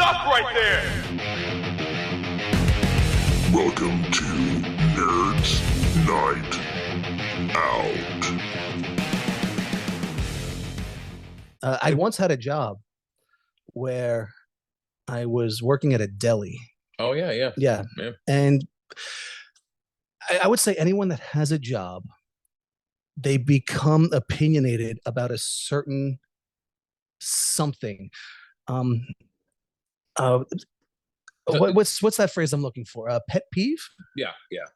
Stop right there! Welcome to Nerds Night Out. I once had a job where I was working at a deli. Oh, yeah. Yeah. And I would say anyone that has a job, they become opinionated about a certain something. What's that phrase I'm looking for? Pet peeve? Yeah.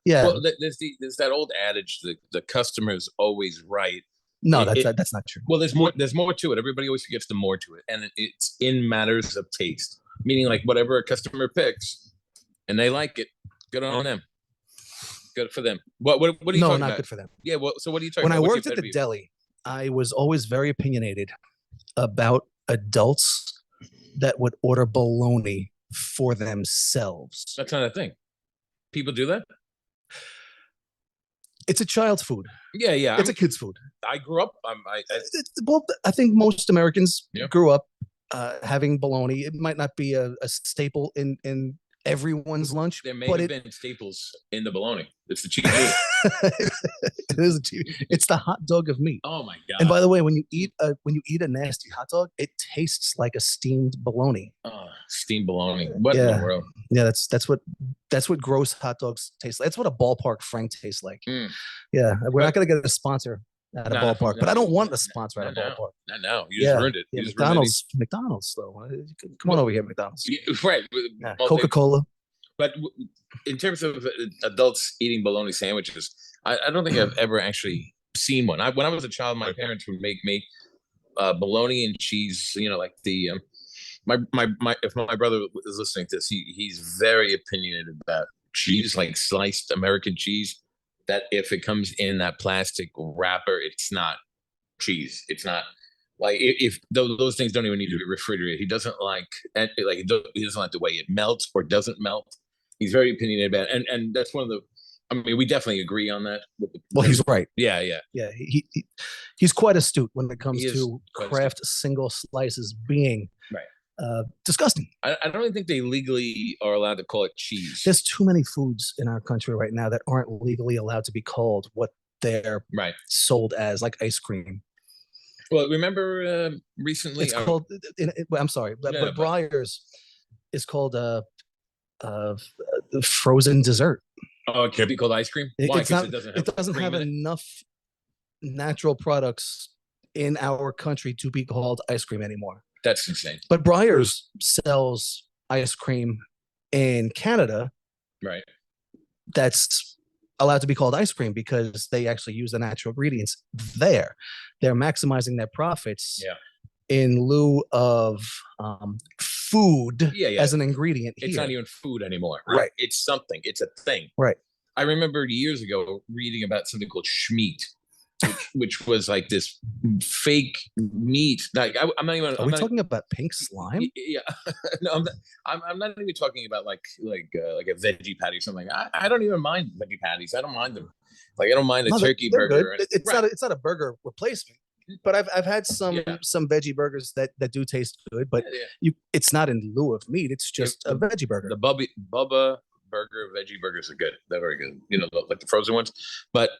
Yeah. Well, there's that old adage that the customer's always right. No, that's not true. Well, there's more to it. Everybody always forgets the more to it, and it's in matters of taste. Meaning, like whatever a customer picks, and they like it, good on them. Good for them. What are you talking about? No, not good for them. Yeah. Well, so what are you talking about? When I worked at the deli, I was always very opinionated about adults that would order bologna for themselves. That's not a thing. People do that? It's a child's food. Yeah. It's a kid's food. I grew up. I think most Americans grew up having bologna. It might not be a staple in everyone's lunch. There may have been staples in the bologna. It's the cheap meat. It is it's the hot dog of meat. Oh my god! And by the way, when you eat a nasty hot dog, it tastes like a steamed bologna. Oh, steamed bologna. What in the world? Yeah, that's what gross hot dogs taste like. That's what a ballpark frank tastes like. Yeah, we're not gonna get a sponsor at a ballpark, but I don't want a sponsor at a ballpark. No, you just ruined it. Yeah, McDonald's though. Come on over here, McDonald's. Right. Coca-Cola. But in terms of adults eating bologna sandwiches, I don't think I've ever actually seen one. When I was a child, my parents would make me bologna and cheese. You know, like the my if my brother is listening to this, he's very opinionated about cheese, like sliced American cheese. That if it comes in that plastic wrapper, it's not cheese. It's not like if those things don't even need to be refrigerated. He doesn't like he doesn't like the way it melts or doesn't melt. He's very opinionated about it. And that's one of the. I mean, we definitely agree on that. Well, he's right. Yeah. He's quite astute when it comes to craft single slices being disgusting. I don't even think they legally are allowed to call it cheese. There's too many foods in our country right now that aren't legally allowed to be called what they're sold as, like ice cream. Well, remember recently it's called. I'm sorry, but Breyers is called frozen dessert. Oh, it could be called ice cream. Why? It doesn't have enough natural products in our country to be called ice cream anymore. That's insane. But Breyers sells ice cream in Canada. Right. That's allowed to be called ice cream because they actually use the natural ingredients there. They're maximizing their profits in lieu of food as an ingredient here. It's not even food anymore. Right. It's something. It's a thing. Right. I remember years ago reading about something called schmeat, which was like this fake meat. Like I'm not even. Are we talking about pink slime? Yeah. No, I'm not even talking about like a veggie patty or something. I don't even mind veggie patties. I don't mind them. Like I don't mind a turkey burger. It's not a burger replacement. But I've had some veggie burgers that do taste good, but it's not in lieu of meat. It's just a veggie burger. The Bubba burger, veggie burgers are good. They're very good. You know, like the frozen ones. But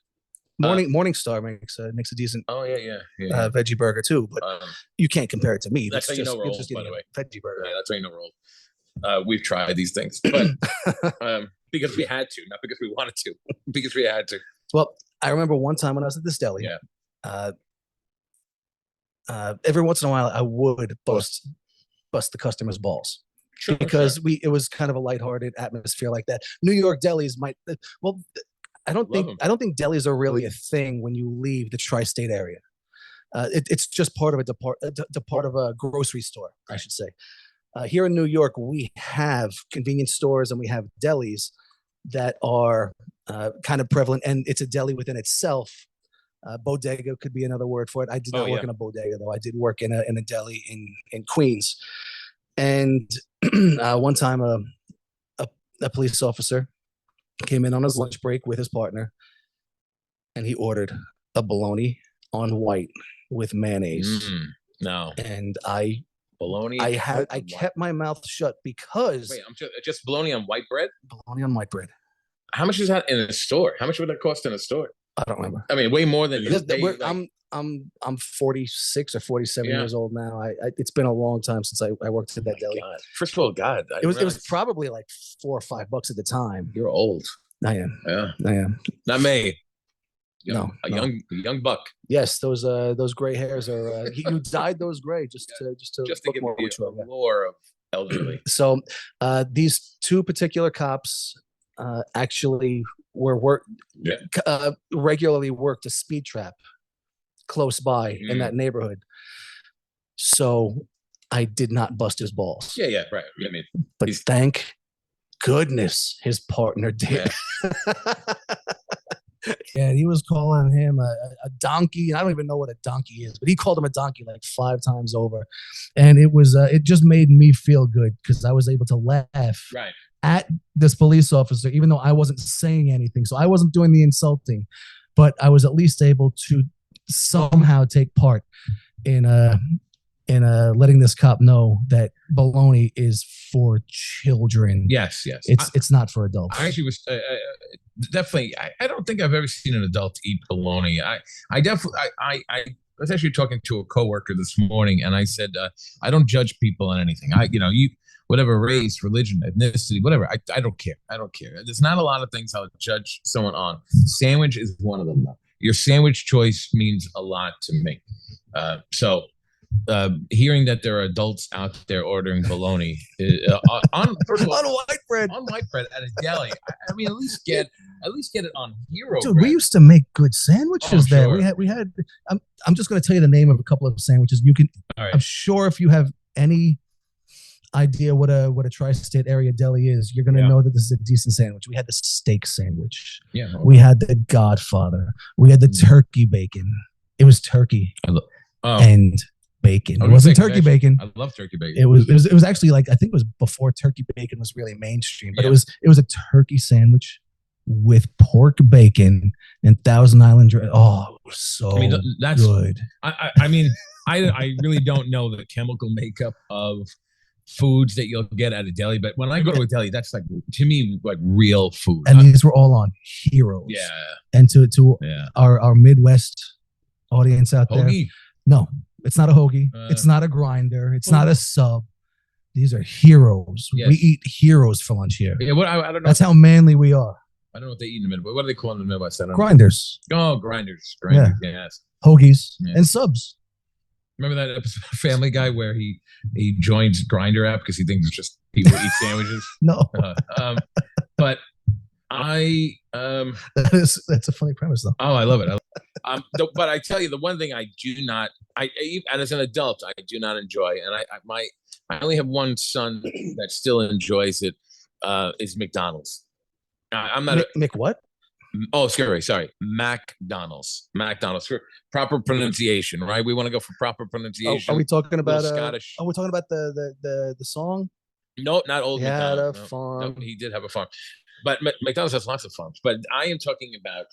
Morningstar makes a decent veggie burger too. But you can't compare it to meat. That's how you know we're old, by the way. Veggie burger. Yeah, that's how you know we're old. We've tried these things, but because we had to, not because we wanted to, because we had to. Well, I remember one time when I was at this deli. Yeah. Every once in a while, I would bust the customer's balls because it was kind of a lighthearted atmosphere like that. New York delis might. Well, I don't think delis are really a thing when you leave the tri-state area. It's just part of a part of a grocery store, I should say. Here in New York, we have convenience stores and we have delis that are kind of prevalent, and it's a deli within itself. Bodega could be another word for it. I did not work in a bodega, though. I did work in a deli in Queens. And one time a police officer came in on his lunch break with his partner, and he ordered a bologna on white with mayonnaise. No. And I bologna. I kept my mouth shut because Wait, I'm just bologna on white bread. bologna on white bread. How much is that in a store? How much would that cost in a store? I don't remember. I mean, way more than you pay, I'm 46 or 47 years old now. It's been a long time since I worked at that deli. God. First of all, God, It was probably like $4 or $5 at the time. You're old. I am. Yeah, I am. not me. No, a young buck. Yes, those gray hairs are. You dyed those gray just to give more you mature. a lore of elderly. So, these two particular cops actually regularly worked a speed trap close by in that neighborhood. So I did not bust his balls. Yeah, right. I mean, but thank goodness his partner did. Yeah, he was calling him a donkey. I don't even know what a donkey is, but he called him a donkey like 5 times over. And it just made me feel good because I was able to laugh at this police officer, even though I wasn't saying anything. So I wasn't doing the insulting, but I was at least able to somehow take part in letting this cop know that bologna is for children. Yes. It's not for adults. I actually was definitely. I don't think I've ever seen an adult eat bologna. I was actually talking to a coworker this morning, and I said I don't judge people on anything. You whatever race, religion, ethnicity, whatever. I don't care. I don't care. There's not a lot of things I'll judge someone on. Sandwich is one of them, though. Your sandwich choice means a lot to me. So hearing that there are adults out there ordering bologna on white bread at a deli, I mean, at least get it on Hero. Dude, bread. we used to make good sandwiches there. Sure. We had. I'm just going to tell you the name of a couple of sandwiches. You can. Right. I'm sure if you have any idea what a tri-state area deli is, you're going to know that this is a decent sandwich. We had the steak sandwich. Yeah. Okay. We had the Godfather. We had the turkey bacon. It was turkey and bacon. It wasn't turkey bacon. I love turkey bacon. It was actually like, I think it was before turkey bacon was really mainstream, but it was a turkey sandwich with pork bacon and Thousand Island dressing. Oh, it was so good. I mean, I really don't know the chemical makeup of foods that you'll get at a deli, but when I go to a deli, that's like, to me, like real food. And these were all on Heroes. Yeah. And to our Midwest audience out there, no, it's not a hoagie. It's not a grinder. It's not a sub. These are Heroes. Yes. We eat Heroes for lunch here. Yeah, I don't know. That's how manly we are. I don't know what they eat in the Midwest. What do they call in the Midwest? Grinders. Oh, grinders. Yes. Hoagies and subs. Remember that episode of Family Guy where he joins Grinder app because he thinks it's just people eat sandwiches? No. But that's a funny premise though. Oh, I love it. But I tell you, the one thing I do not, and as an adult, I do not enjoy, and I only have one son that still enjoys it, is McDonald's. I'm not Mick what? Oh, sorry. McDonald's for proper pronunciation, right? We want to go for proper pronunciation. Are we talking about Scottish? Are we talking about the song? No, not old McDonald. Had a farm. No, he did have a farm, but McDonald's has lots of farms. But I am talking about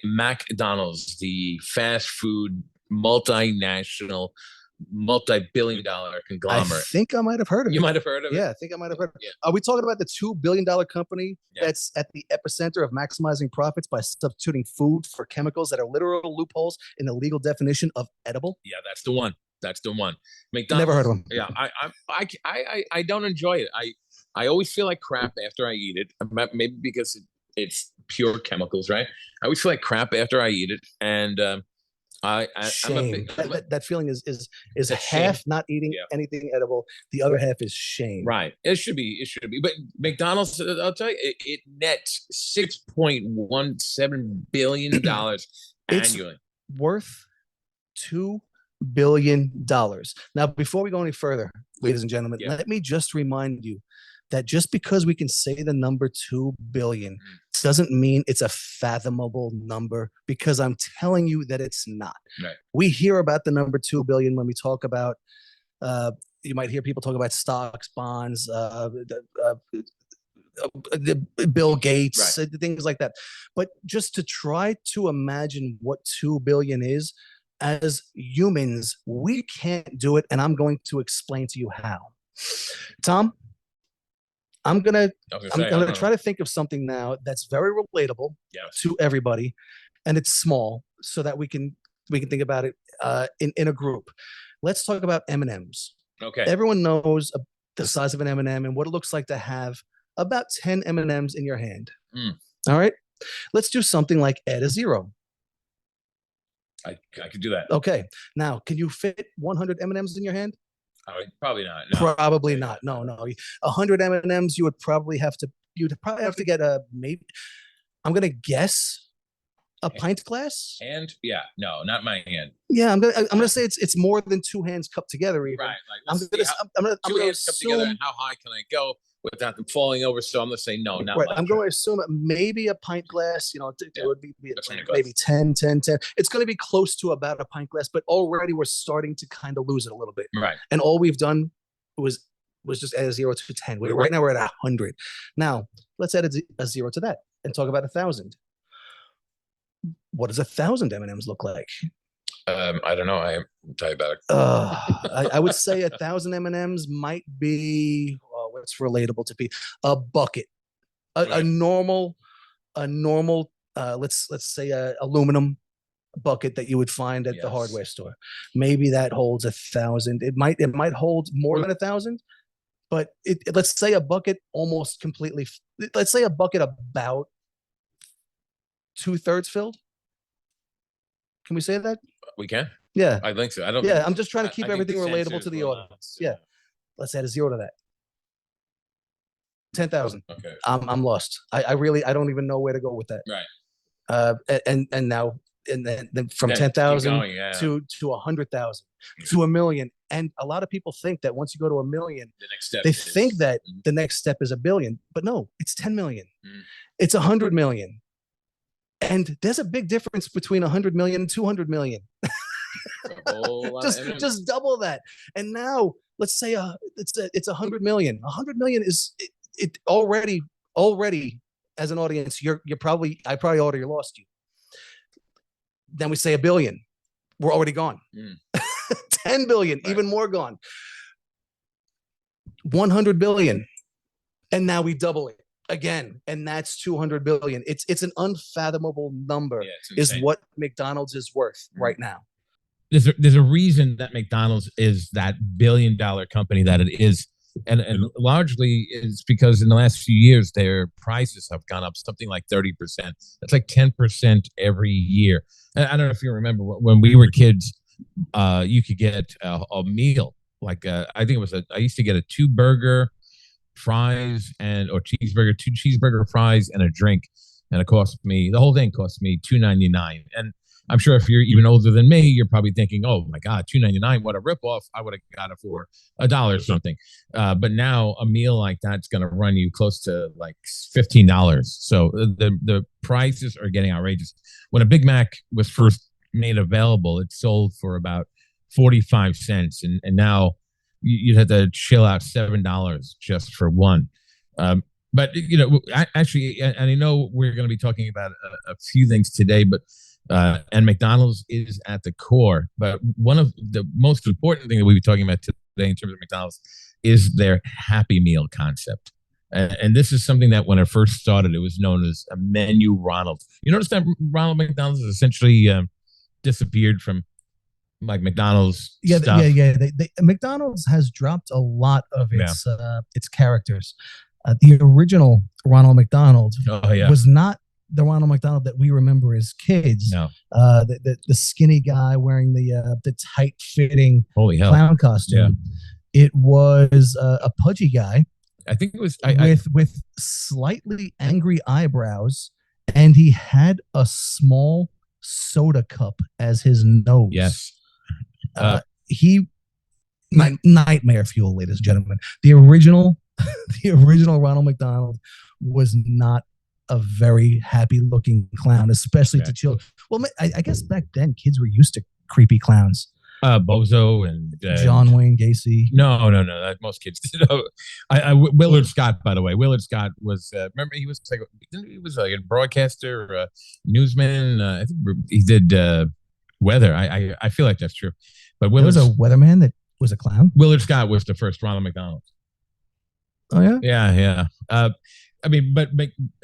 McDonald's, the fast food multinational, multi-billion-dollar conglomerate. I think I might have heard of it. You might have heard of it? Yeah, I think I might have heard of it. Are we talking about the $2 billion company that's at the epicenter of maximizing profits by substituting food for chemicals that are literal loopholes in the legal definition of edible? Yeah, that's the one. McDonald's. Never heard of them. Yeah, I don't enjoy it. I always feel like crap after I eat it. Maybe because it's pure chemicals, right? I always feel like crap after I eat it, and shame. That feeling is half shame. Not eating anything edible. The other half is shame. Right. It should be. But McDonald's, I'll tell you, it nets $6.17 billion annually. It's worth $2 billion. Now, before we go any further, ladies and gentlemen, let me just remind you that just because we can say the number 2 billion doesn't mean it's a fathomable number, because I'm telling you that it's not. Right. We hear about the number 2 billion when we talk about, you might hear people talk about stocks, bonds, Bill Gates, things like that. But just to try to imagine what 2 billion is, as humans, we can't do it, and I'm going to explain to you how. Tom, I'm gonna try to think of something now that's very relatable to everybody, and it's small, so that we can think about it in a group. Let's talk about M&Ms. Okay. Everyone knows the size of an M&M and what it looks like to have about 10 M&Ms in your hand. All right. Let's do something like add a zero. I could do that. Okay. Now, can you fit 100 M&Ms in your hand? Probably not. No. Probably not. No. 100 M&Ms, you'd probably have to get a maybe. I'm gonna guess a pint glass. Hand? Yeah. No, not my hand. Yeah, I'm gonna say it's more than two hands cupped together. Even. Right. I'm gonna hands cupped together. And how high can I go without them falling over? So I'm gonna say no, not right. much. I'm going to assume maybe a pint glass. It would be maybe 10. It's going to be close to about a pint glass, but already we're starting to kind of lose it a little bit. Right. And all we've done was just add a 0 to 10. Right now we're at 100. Now let's add a 0 to that and talk about 1,000. What does 1,000 M&Ms look like? I don't know. I am diabetic. I would say 1,000 M&Ms might be what's relatable to be a bucket, a normal, let's say a aluminum bucket that you would find at the hardware store. Maybe that holds 1,000. It might hold more than 1,000, but let's say a bucket almost completely. Let's say a bucket about 2/3 filled. Can we say that? We can. Yeah, I think so. I don't. Yeah, I'm just trying to keep everything relatable to the audience. Yeah, let's add a 0 to that. 10,000. Okay. I'm lost. I really don't even know where to go with that. Right. And now then from 10,000 to 100,000 to a million. And a lot of people think that once you go to 1 million, the next step think that the next step is 1 billion, but no, it's 10 million. It's 100 million. And there's a big difference between 100 million and 200 million. just double that. And now let's say it's 100 million. 100 million is it already as an audience. I probably already lost you. Then we say 1 billion. We're already gone. 10 billion, right. Even more gone. 100 billion. And now we double it again, and that's 200 billion. It's an unfathomable number. Is what McDonald's is worth right now. There's a reason that McDonald's is that billion-dollar company that it is, and largely it's because in the last few years their prices have gone up something like 30%. That's like 10% every year. And I don't know if you remember when we were kids, you could get a meal like I think it was I used to get a 2-burger fries or cheeseburger, 2 cheeseburger fries and a drink, and the whole thing cost me $2.99. And I'm sure if you're even older than me, you're probably thinking, oh my God, $2.99, what a ripoff. I would have got it for $1 or something. But now a meal like that's going to run you close to like $15. So the prices are getting outrageous. When a Big Mac was first made available, it sold for about 45 cents. And now you'd have to chill out $7 just for one. But, actually, and I know we're going to be talking about a few things today, but and McDonald's is at the core. But one of the most important things that we'll be talking about today in terms of McDonald's is their Happy Meal concept. And this is something that when it first started, it was known as a menu Ronald. You notice that Ronald McDonald's has essentially disappeared from like McDonald's stuff. McDonald's has dropped a lot of its characters. The original Ronald McDonald was not the Ronald McDonald that we remember as kids. No, the skinny guy wearing the tight fitting clown costume. Yeah. It was a pudgy guy. I think it was with slightly angry eyebrows, and he had a small soda cup as his nose. Yes. Nightmare fuel, ladies and gentlemen. The original Ronald McDonald was not a very happy looking clown, especially to children. Well, I guess back then kids were used to creepy clowns. Bozo and John Wayne Gacy. No. Most kids did. Willard Scott, by the way. Willard Scott was. Remember, he was like a broadcaster, newsman. I think he did weather. I feel like that's true. But There was a weatherman that was a clown. Willard Scott was the first Ronald McDonald. Oh yeah. Yeah. I mean, but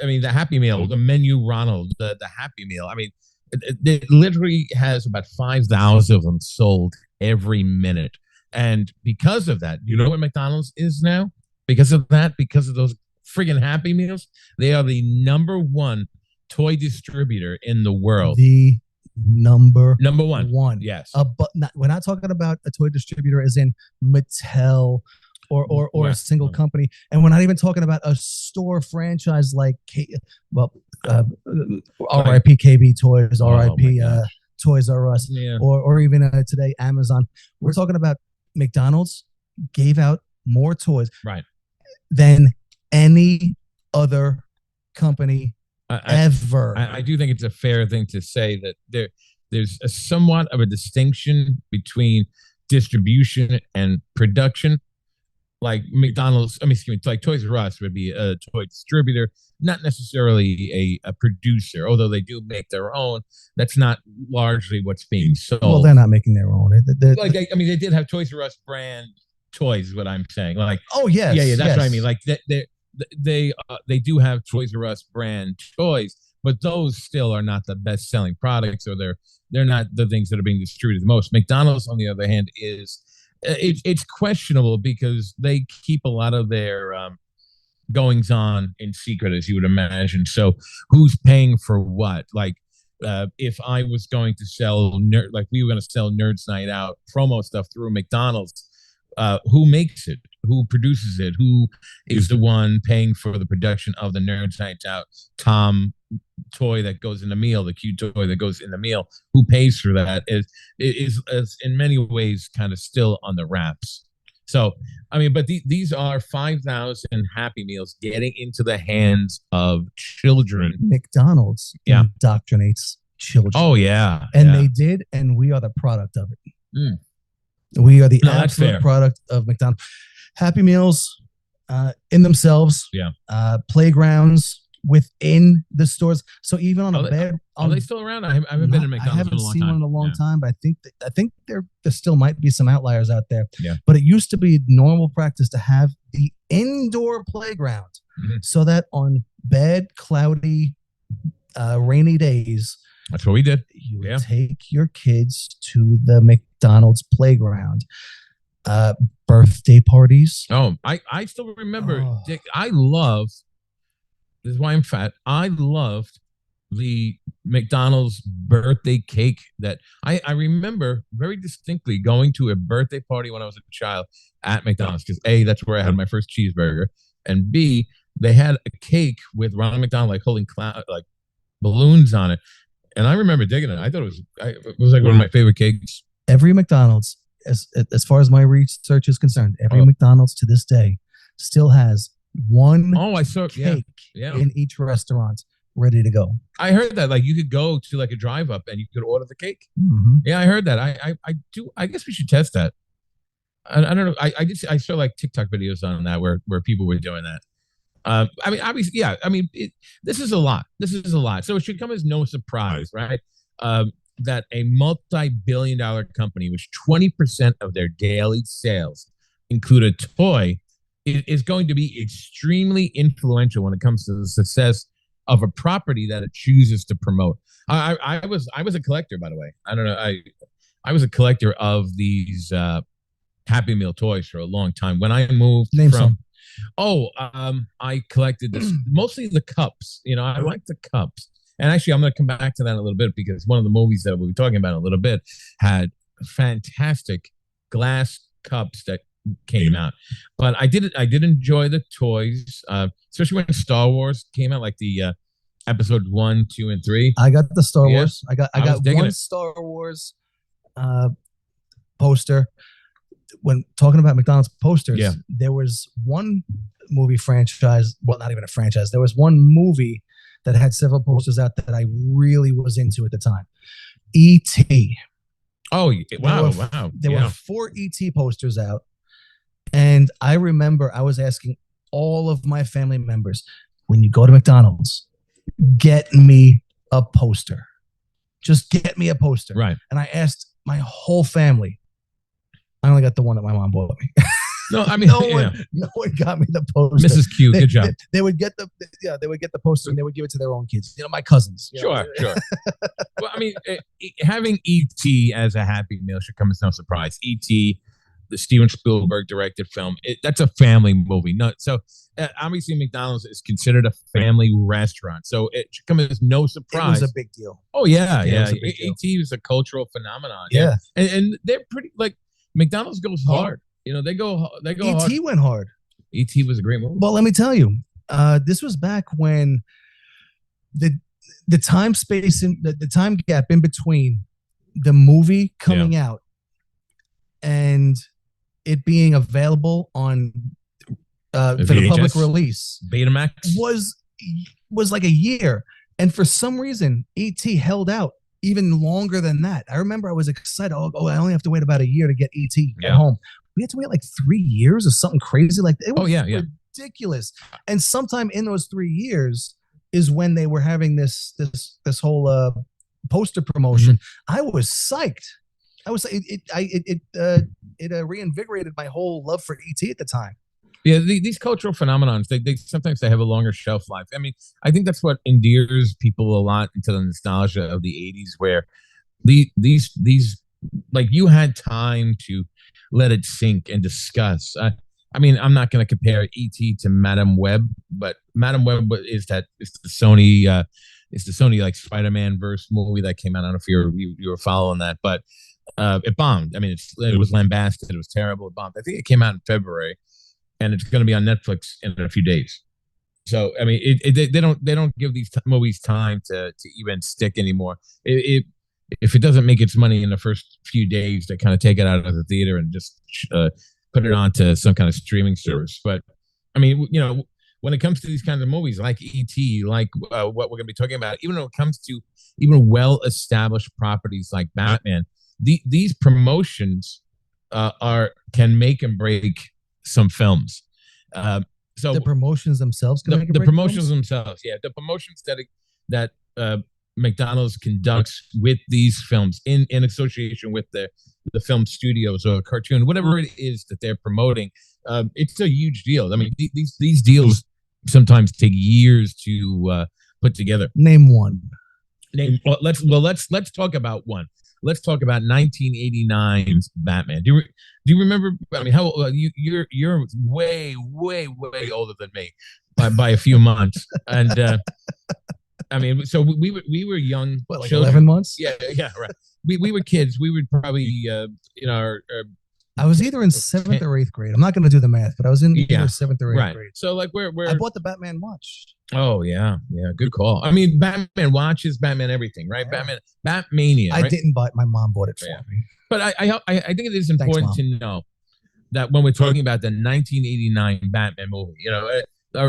I mean, the Happy Meal, the menu Ronald, the Happy Meal. I mean, it literally has about 5,000 of them sold every minute, and because of that, you know what McDonald's is now? Because of that, because of those friggin' Happy Meals, they are the #1 toy distributor in the world. The number one. Yes. But we're not talking about a toy distributor as in Mattel or a single company, and we're not even talking about a store franchise like R.I.P. KB Toys, R.I.P. Toys R Us, or even today Amazon. We're talking about McDonald's gave out more toys than any other company ever. I do think it's a fair thing to say that there's a somewhat of a distinction between distribution and production. Like McDonald's, like Toys R Us would be a toy distributor, not necessarily a producer, although they do make their own. That's not largely what's being sold. Well, they're not making their own. They did have Toys R Us brand toys, is what I'm saying. Like, oh yes, yeah, that's what I mean. Like they do have Toys R Us brand toys, but those still are not the best selling products, or they're not the things that are being distributed the most. McDonald's, on the other hand, is it's questionable because they keep a lot of their goings on in secret, as you would imagine. So who's paying for what? Like, if I was going to sell we were going to sell Nerds Night Out promo stuff through McDonald's, who makes it? Who produces it? Who is the one paying for the production of the Nerds Night Out toy that goes in the meal, the cute toy that goes in the meal? Who pays for that? Is in many ways kind of still on the wraps. So, I mean, but these are 5,000 Happy Meals getting into the hands of children. McDonald's indoctrinates children. Oh, yeah. And they did, and we are the product of it. We are the absolute product of McDonald's. Happy Meals in themselves, playgrounds within the stores. So even on a bed, are they still around? I haven't been in McDonald's. I haven't seen one in a long time, but I think there still might be some outliers out there. Yeah. But it used to be normal practice to have the indoor playground, so that on bad, cloudy, rainy days, that's what we did. You would take your kids to the McDonald's playground. Birthday parties. Oh, I still remember, Dick. This is why I'm fat. I loved the McDonald's birthday cake that I remember very distinctly going to a birthday party when I was a child at McDonald's, because A, that's where I had my first cheeseburger, and B, they had a cake with Ronald McDonald like holding like balloons on it, and I remember digging it. I thought it was like one of my favorite cakes. Every McDonald's, as far as my research is concerned, every McDonald's to this day still has one cake in each restaurant ready to go. I heard that, like, you could go to like a drive up and you could order the cake. Yeah, I heard that. I guess we should test that. I don't know. I saw like TikTok videos on that where people were doing that. I mean, obviously, this is a lot. So it should come as no surprise, right? That a multi-billion-dollar company, which 20% of their daily sales include a toy, is going to be extremely influential when it comes to the success of a property that it chooses to promote. I was a collector, by the way. I don't know. I was a collector of these Happy Meal toys for a long time. When I moved I collected this, mostly the cups. You know, I like the cups. And actually, I'm going to come back to that in a little bit, because one of the movies that we'll be talking about in a little bit had fantastic glass cups that came out. But I did enjoy the toys, especially when Star Wars came out, like the episode 1, 2, and 3. I got the Star Wars. I got one Star Wars poster. When talking about McDonald's posters, there was one movie franchise. Well, not even a franchise. There was one movie that had several posters out that I really was into at the time. E.T. Oh, wow. There were 4 E.T. posters out. And I remember I was asking all of my family members, when you go to McDonald's, get me a poster. Just get me a poster. Right. And I asked my whole family. I only got the one that my mom bought me. No, I mean, no one got me the poster. Mrs. Q, good job. They would get the poster and they would give it to their own kids. My cousins. Sure. Well, I mean, having E.T. as a Happy Meal should come as no surprise. E.T., the Steven Spielberg directed film, that's a family movie. Obviously McDonald's is considered a family restaurant, so it should come as no surprise. It was a big deal. Oh yeah. E.T. was a cultural phenomenon. Yeah. And they're pretty like McDonald's goes hard. They go hard. E.T. went hard. E.T. was a great movie. Well, let me tell you, this was back when the time space and the time gap in between the movie coming out and it being available on for the public release, Betamax was like a year, and for some reason, E.T. held out even longer than that. I remember I was excited. Oh, I only have to wait about a year to get E.T. at home. We had to wait like 3 years or something crazy like that. It was ridiculous. And sometime in those 3 years is when they were having this whole poster promotion. I was psyched. It reinvigorated my whole love for E.T. at the time. Yeah, these cultural phenomenons, they sometimes they have a longer shelf life. I mean, I think that's what endears people a lot into the nostalgia of the 80s, where these like you had time to let it sink and discuss. I mean, I'm not going to compare E.T. to Madame Web, but Madame Web is the Sony like Spider-Man verse movie that came out. I don't know if you were following that, but it bombed. I mean, it was lambasted. It was terrible. It bombed. I think it came out in February, and it's going to be on Netflix in a few days. So, I mean, they don't give these movies time to even stick anymore. If it doesn't make its money in the first few days, they kind of take it out of the theater and just put it onto some kind of streaming service. But I mean, when it comes to these kinds of movies like E.T., like what we're going to be talking about, even when it comes to even well-established properties like Batman, these promotions can make and break some films. So the promotions themselves, the promotions themselves, the promotions that McDonald's conducts with these films in association with the film studios or cartoon, whatever it is that they're promoting, it's a huge deal. I mean, these deals sometimes take years to put together. Name one. Let's talk about one. Let's talk about 1989's Batman. Do you remember? I mean, how old, you're way older than me by a few months, and I mean, so we were young. What, like children. 11 months? Yeah, right. We were kids. We would probably I was either in 7th or 8th grade. I'm not going to do the math, but I was in either 7th or 8th grade. So like where I bought the Batman watch. Oh yeah, good call. I mean, Batman watches, Batman everything, right? Yeah. Batmania. I right? didn't buy it. My mom bought it for me. But I think it is important to know that when we're talking about the 1989 Batman movie,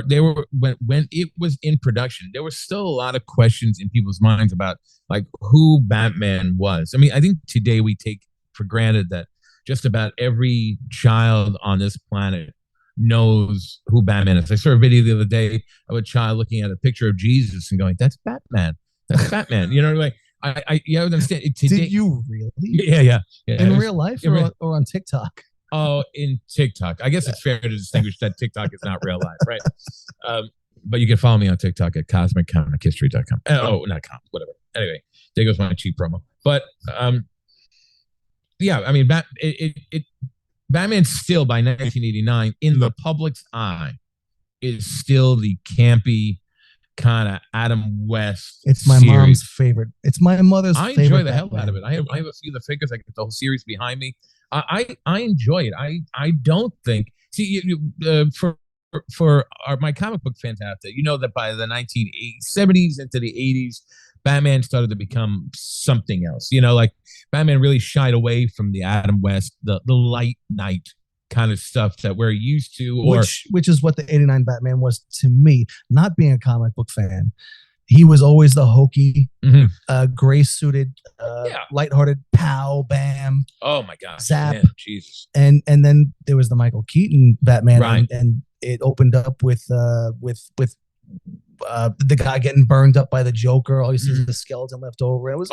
they were when it was in production, there were still a lot of questions in people's minds about like who Batman was. I mean, I think today we take for granted that just about every child on this planet knows who Batman is. I saw a video the other day of a child looking at a picture of Jesus and going, "That's Batman. That's Batman." Like you understand it today. Did you really? Yeah. In real life or on TikTok? Oh, in TikTok. I guess it's fair to distinguish that TikTok is not real life, right? But you can follow me on TikTok at cosmiccomichistory.com. Oh, not com, whatever. Anyway, there goes my cheap promo. But I mean, Batman still by 1989 in the public's eye is still the campy kind of Adam West. It's my mom's favorite. It's my mother's favorite. I enjoy the hell out of it. I have a few of the figures. I get the whole series behind me. I enjoy it. I don't think. See, for my comic book fans out there, that by the 1970s into the 80s, Batman started to become something else. Like Batman really shied away from the Adam West, the light knight kind of stuff that we're used to, which is what the 89 Batman was to me. Not being a comic book fan, he was always the hokey, gray suited, lighthearted, pow, bam. Oh my God, zap, man, Jesus. And then there was the Michael Keaton Batman, right. and it opened up with the guy getting burned up by the Joker. All you see is the skeleton left over. It was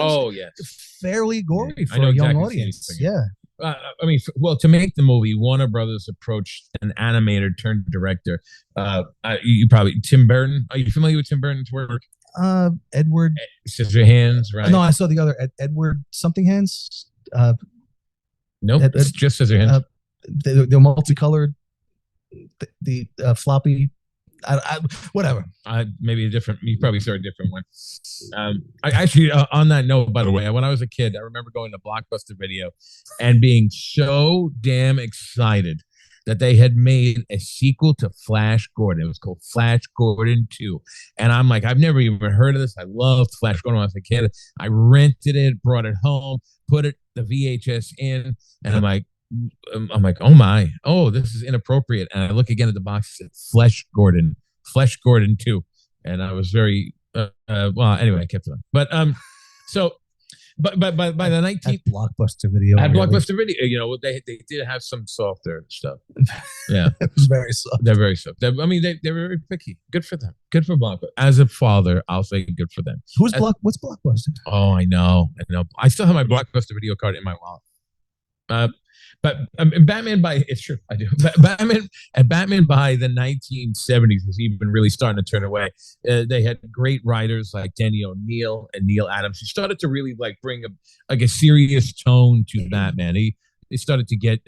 fairly gory for a young audience. Yeah. I mean, well, to make the movie, Warner Brothers approached an animator turned director. You probably Tim Burton. Are you familiar with Tim Burton's work? Edward Scissorhands, right? No, I saw the other Edward something hands. Nope, it's just Scissorhands. They're multicolored. The floppy. Whatever. Maybe a different. You probably saw a different one. I actually, on that note, by the way, when I was a kid, I remember going to Blockbuster Video and being so damn excited that they had made a sequel to Flash Gordon. It was called Flash Gordon 2. And I'm like, I've never even heard of this. I loved Flash Gordon when I was a kid. I rented it, brought it home, put the VHS in, and I'm like, oh my, this is inappropriate. And I look again at the box, it said Flash Gordon 2. And I was very, well, anyway, I kept it on. But, But by the 19th Blockbuster Video, at Blockbuster Video, they did have some softer stuff. Yeah, it was very soft. They're very soft. They were very picky. Good for them. Good for Blockbuster. As a father, I'll say good for them. What's Blockbuster? Oh, I know. I still have my Blockbuster Video card in my wallet. But Batman it's true, I do. Batman by the 1970s was even really starting to turn away. They had great writers like Denny O'Neil and Neil Adams. He started to really bring a serious tone to Batman. He started to get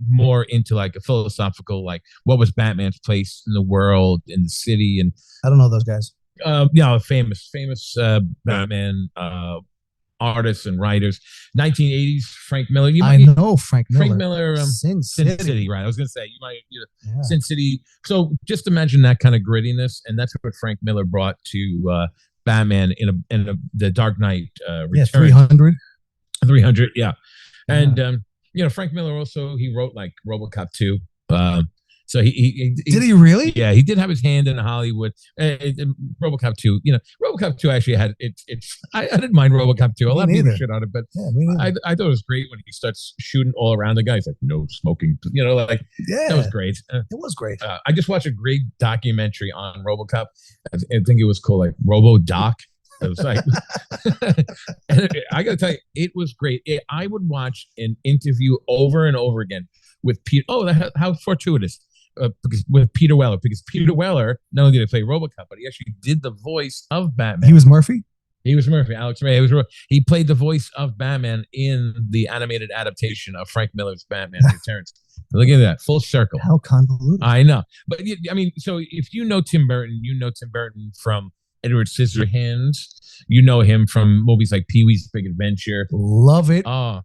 more into a philosophical, what was Batman's place in the world, in the city, and I don't know those guys. Famous Batman artists and writers. 1980s, Frank Miller. I know Frank Miller. Frank Miller, Sin City, right? I was going to say you might, Sin City. So just imagine that kind of grittiness, and that's what Frank Miller brought to Batman in the Dark Knight Returns. 300, yeah. And Frank Miller also he wrote RoboCop 2. So he did he really? Yeah, he did have his hand in Hollywood. RoboCop 2, RoboCop 2 actually had I didn't mind RoboCop 2. A lot of people shit on it, but I thought it was great when he starts shooting all around the guys, no smoking. That was great. It was great. I just watched a great documentary on RoboCop. I think it was called RoboDoc. It was and I got to tell you, it was great. I would watch an interview over and over again with Pete. Oh, how fortuitous. With Peter Weller, because Peter Weller not only did he play RoboCop, but he actually did the voice of Batman. He was Murphy? He was Murphy. Alex Ray. He played the voice of Batman in the animated adaptation of Frank Miller's Batman Returns. Look at that. Full circle. How convoluted. I know. But, so if you know Tim Burton, from Edward Scissorhands. You know him from movies like Pee-wee's Big Adventure. Love it. Oh,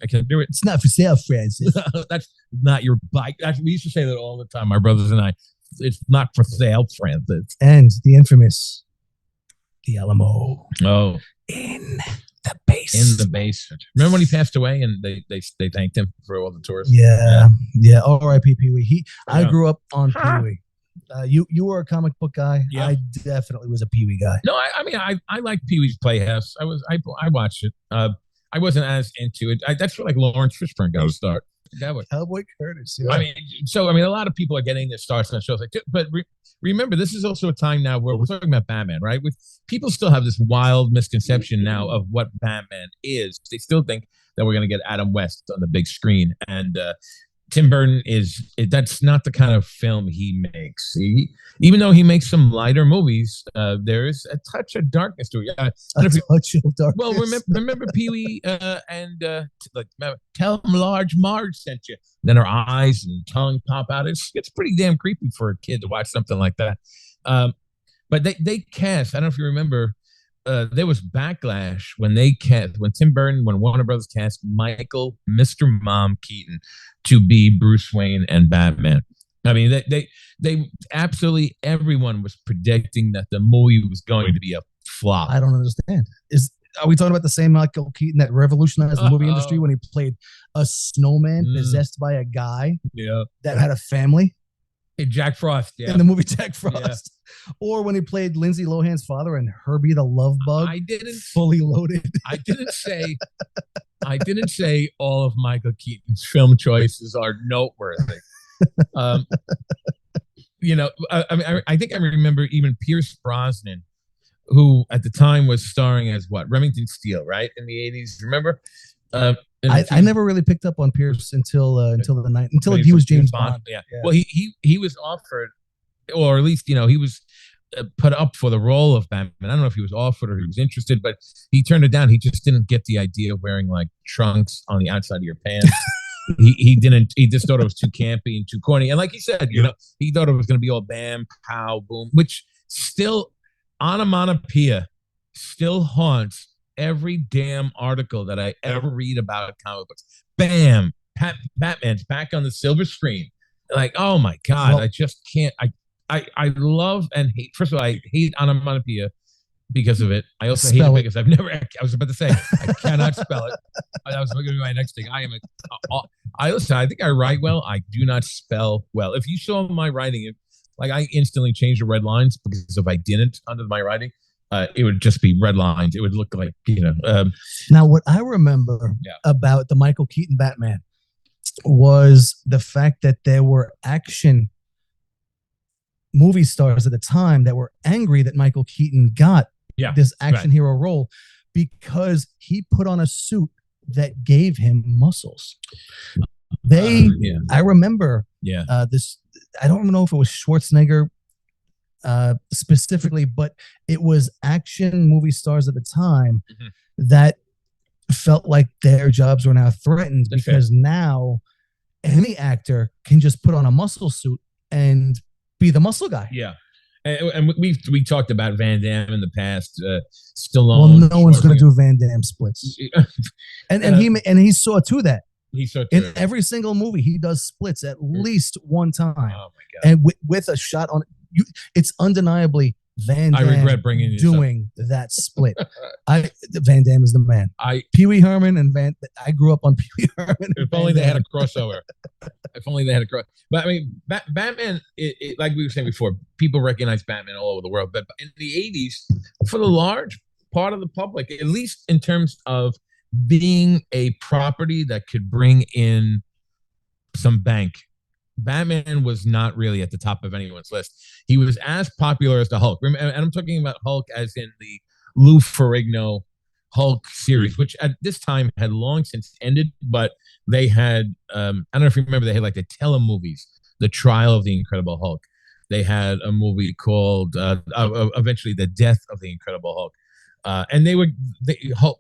I can't do it. It's not for sale, Francis. That's not your bike. We used to say that all the time, my brothers and I. It's not for sale, Francis. And the infamous The Alamo. Oh. In the basement. In the basement. Remember when he passed away and they thanked him for all the tours? Yeah. R.I.P. Pee-wee. I grew up on Pee-wee. You were a comic book guy. Yeah. I definitely was a Pee-wee guy. No, I like Pee-wee's Playhouse. I watched it. I wasn't as into it. That's where Lawrence Fishburne got to start. Cowboy Curtis. Yeah. A lot of people are getting their starts on shows but remember, this is also a time now where we're talking about Batman, right? People still have this wild misconception now of what Batman is. They still think that we're going to get Adam West on the big screen, and Tim Burton that's not the kind of film he makes. Even though he makes some lighter movies, there is a touch of darkness to it. Well, remember Pee-wee and tell him Large Marge sent you. Then her eyes and tongue pop out. It's pretty damn creepy for a kid to watch something like that. But they cast. I don't know if you remember. There was backlash when Warner Brothers cast Michael, Mr. Mom Keaton to be Bruce Wayne and Batman. They absolutely everyone was predicting that the movie was going to be a flop. I don't understand. Are we talking about the same Michael Keaton that revolutionized the movie industry when he played a snowman possessed by a guy that had a family? Jack Frost, yeah. In the movie Jack Frost. Yeah. Or when he played Lindsay Lohan's father in Herbie the Love Bug. Fully Loaded. I didn't say all of Michael Keaton's film choices are noteworthy. I think I remember even Pierce Brosnan, who at the time was starring as what Remington Steele, right, in the 80s. Remember? I never really picked up on Pierce until the night until he was James Bond. Yeah. Well, he was offered, or at least he was put up for the role of Batman. I don't know if he was offered or he was interested, but he turned it down. He just didn't get the idea of wearing like trunks on the outside of your pants. he didn't. He just thought it was too campy and too corny. And like he said, he thought it was going to be all bam, pow, boom, which still onomatopoeia still haunts every damn article that I ever read about comic books. Bam, Batman's back on the silver screen. Like, oh my God, I just can't. I love and hate. First of all, I hate onomatopoeia because of it. I also hate it because I've never. I was about to say I cannot spell it. That was going to be my next thing. I think I write well. I do not spell well. If you saw my writing, I instantly change the red lines because if I didn't under my writing, it would just be red lines. It would look like Now, what I remember about the Michael Keaton Batman was the fact that there were action movie stars at the time that were angry that Michael Keaton got this action hero role because he put on a suit that gave him muscles. I remember this. I don't know if it was Schwarzenegger specifically, but it was action movie stars at the time that felt like their jobs were now threatened because now any actor can just put on a muscle suit and be the muscle guy. Yeah. And we talked about Van Damme in the past. Stallone. Well, no one's going to do Van Damme splits. and he saw to that. He saw in every single movie he does splits at least one time. Oh my God! And with a shot on you, it's undeniably Van Damme. I regret bringing doing that split. Van Damme is the man. Pee Wee Herman and I grew up on Pee Wee Herman. If only they had a crossover. If only they had a cross. But I mean, Batman. Like we were saying before, people recognize Batman all over the world. But in the 80s, for the large part of the public, at least in terms of being a property that could bring in some bank, Batman was not really at the top of anyone's list. He was as popular as the Hulk. And I'm talking about Hulk as in the Lou Ferrigno Hulk series, which at this time had long since ended, but they had, I don't know if you remember, they had like the telemovies, The Trial of the Incredible Hulk. They had a movie called, eventually, The Death of the Incredible Hulk. And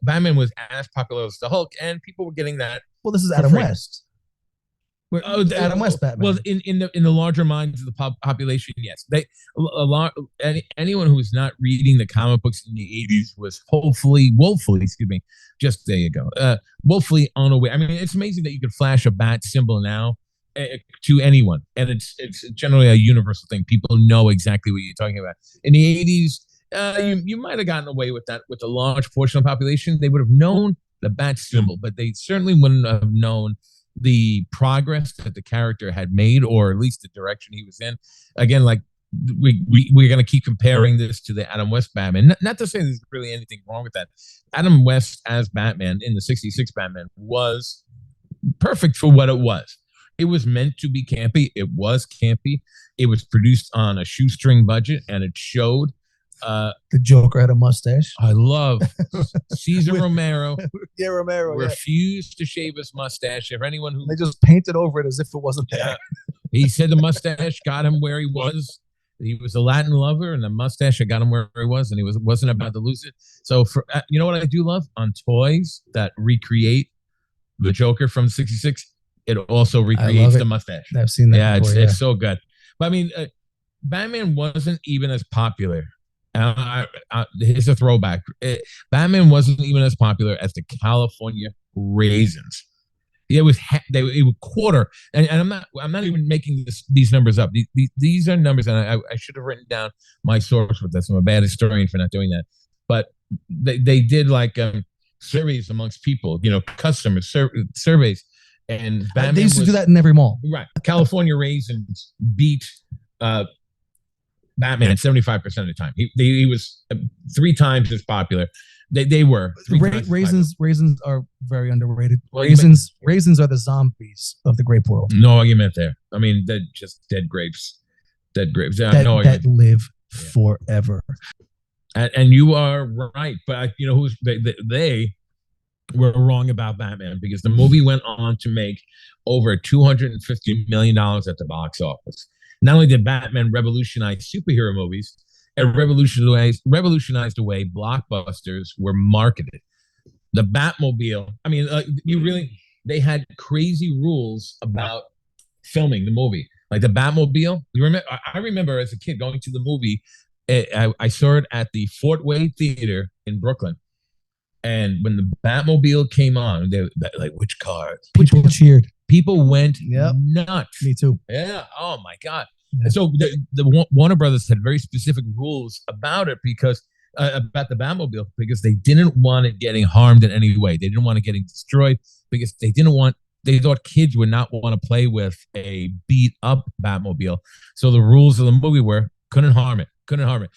Batman was as popular as the Hulk, and people were getting that. Well, this is Adam West. Adam West Batman. Well, in the larger minds of the population, yes. Anyone who was not reading the comic books in the 80s was woefully, just there you go, woefully unaware. I mean, it's amazing that you could flash a bat symbol now to anyone, and it's generally a universal thing. People know exactly what you're talking about. In the 80s, you might have gotten away with that with a large portion of the population. They would have known the bat symbol, but they certainly wouldn't have known the progress that the character had made, or at least the direction he was in. Again, like we're going to keep comparing this to the Adam West Batman. Not to say there's really anything wrong with that. Adam West as Batman in the 66 Batman was perfect for what it was. It was meant to be campy. It was campy. It was produced on a shoestring budget, and it showed. The Joker had a mustache. I love Cesar Romero. Yeah, Romero refused to shave his mustache. If anyone who they just painted over it as if it wasn't there. He said the mustache got him where he was. He was a Latin lover, and the mustache had got him where he was, and he wasn't about to lose it. So, for you know what I do love on toys that recreate the Joker from '66. It also recreates the mustache. I've seen that. Yeah, before, it's so good. But I mean, Batman wasn't even as popular. Here's a throwback. Batman wasn't even as popular as the California Raisins. It was it was quarter, and I'm not even making these numbers up. These are numbers, and I should have written down my source with this. I'm a bad historian for not doing that. But they did like surveys amongst people, customers surveys, and Batman they used to do that in every mall. Right, California Raisins beat Batman 75% of the time. He was 3 times as popular. They were raisins. Raisins are very underrated. Raisins are the zombies of the grape world. No argument there. I mean, they're just dead grapes. Dead graves. that live forever. And you are right, but you know who's they were wrong about Batman because the movie went on to make over $250 million at the box office. Not only did Batman revolutionize superhero movies, it revolutionized the way blockbusters were marketed. The Batmobile. I mean, they had crazy rules about filming the movie. Like the Batmobile. I remember as a kid going to the movie. I saw it at the Fort Wayne Theater in Brooklyn. And when the Batmobile came on, they like, which car? People cheered. People went nuts. Me too. Yeah. Oh my God. Yeah. So the Warner Brothers had very specific rules about it because about the Batmobile because they didn't want it getting harmed in any way. They didn't want it getting destroyed because they thought kids would not want to play with a beat up Batmobile. So the rules of the movie were couldn't harm it. Remember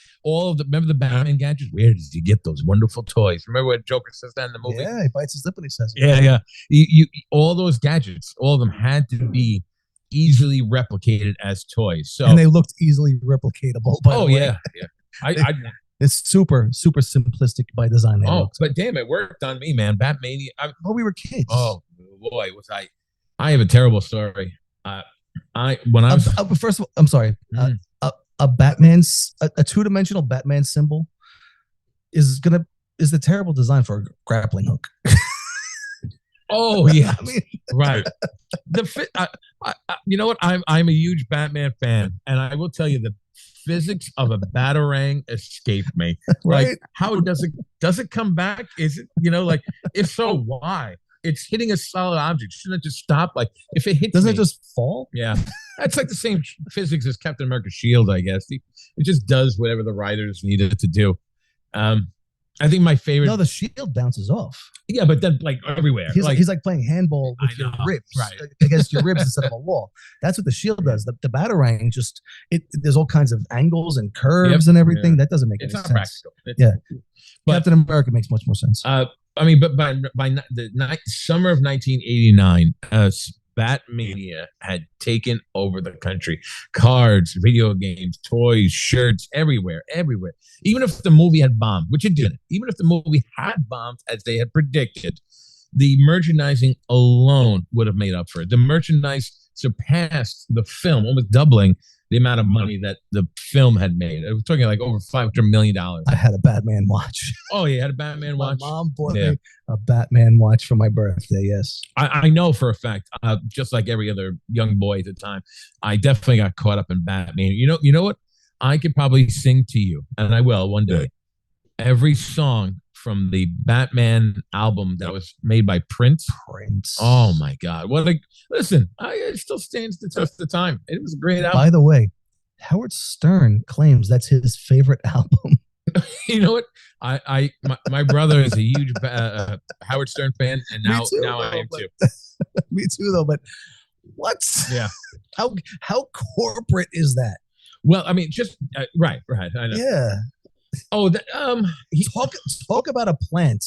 the Batman gadgets? Where did you get those wonderful toys? Remember what Joker says that in the movie? Yeah, he bites his lip and he says it. Yeah. You all those gadgets, all of them had to be easily replicated as toys. So and they looked easily replicatable. By the way. Yeah. It's super simplistic by design. But damn, it worked on me, man. Batmania. We were kids. Oh boy, was I! I have a terrible story. First of all, I'm sorry. A two-dimensional Batman symbol is the terrible design for a grappling hook. Oh yeah, right. You know what? I'm a huge Batman fan, and I will tell you the physics of a batarang escaped me. Right? Like, how does it come back? Is it if so, why? It's hitting a solid object. Shouldn't it just stop? Like if it hits, doesn't it just fall? Yeah, that's like the same physics as Captain America's shield, I guess. It just does whatever the writers needed it to do. I think my favorite. No, the shield bounces off. Yeah, but then like everywhere. He's like playing handball with your ribs, right? Against your ribs instead of a wall. That's what the shield does. The batarang there's all kinds of angles and curves and everything. Yeah. That doesn't make any sense. Practical. But Captain America makes much more sense. But by the summer of 1989, Batmania had taken over the country. Cards, video games, toys, shirts, everywhere. Even if the movie had bombed, which it didn't, even if the movie had bombed as they had predicted, the merchandising alone would have made up for it. The merchandise surpassed the film, almost doubling the amount of money that the film had made. I was talking like over $500 million. I had a Batman watch. Oh, you had a Batman watch? My mom bought me a Batman watch for my birthday, yes. I know for a fact, just like every other young boy at the time, I definitely got caught up in Batman. You know what? I could probably sing to you, and I will one day, every song from the Batman album that was made by Prince. Oh my God! Listen, it still stands the test of time. It was a great album. By the way, Howard Stern claims that's his favorite album. You know what? My brother is a huge Howard Stern fan, and now I am too. Me too, though. But what? Yeah. How corporate is that? Well, I mean, just right. I know. Yeah. Oh, talk about a plant.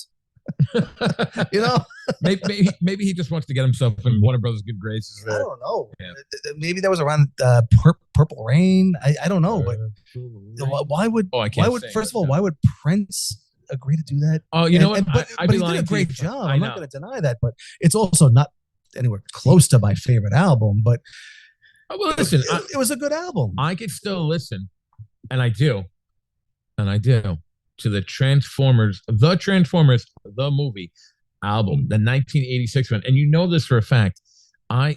maybe he just wants to get himself in Warner Brothers' good graces. I don't know. Yeah. Maybe that was around Purple Rain. I don't know, but why would first of all, why would Prince agree to do that? Oh, you know what? But he did a great job. I'm not going to deny that, but it's also not anywhere close to my favorite album. But listen, it was a good album. I could still listen, and I do. To the Transformers, the movie album, the 1986 one. And you know this for a fact. I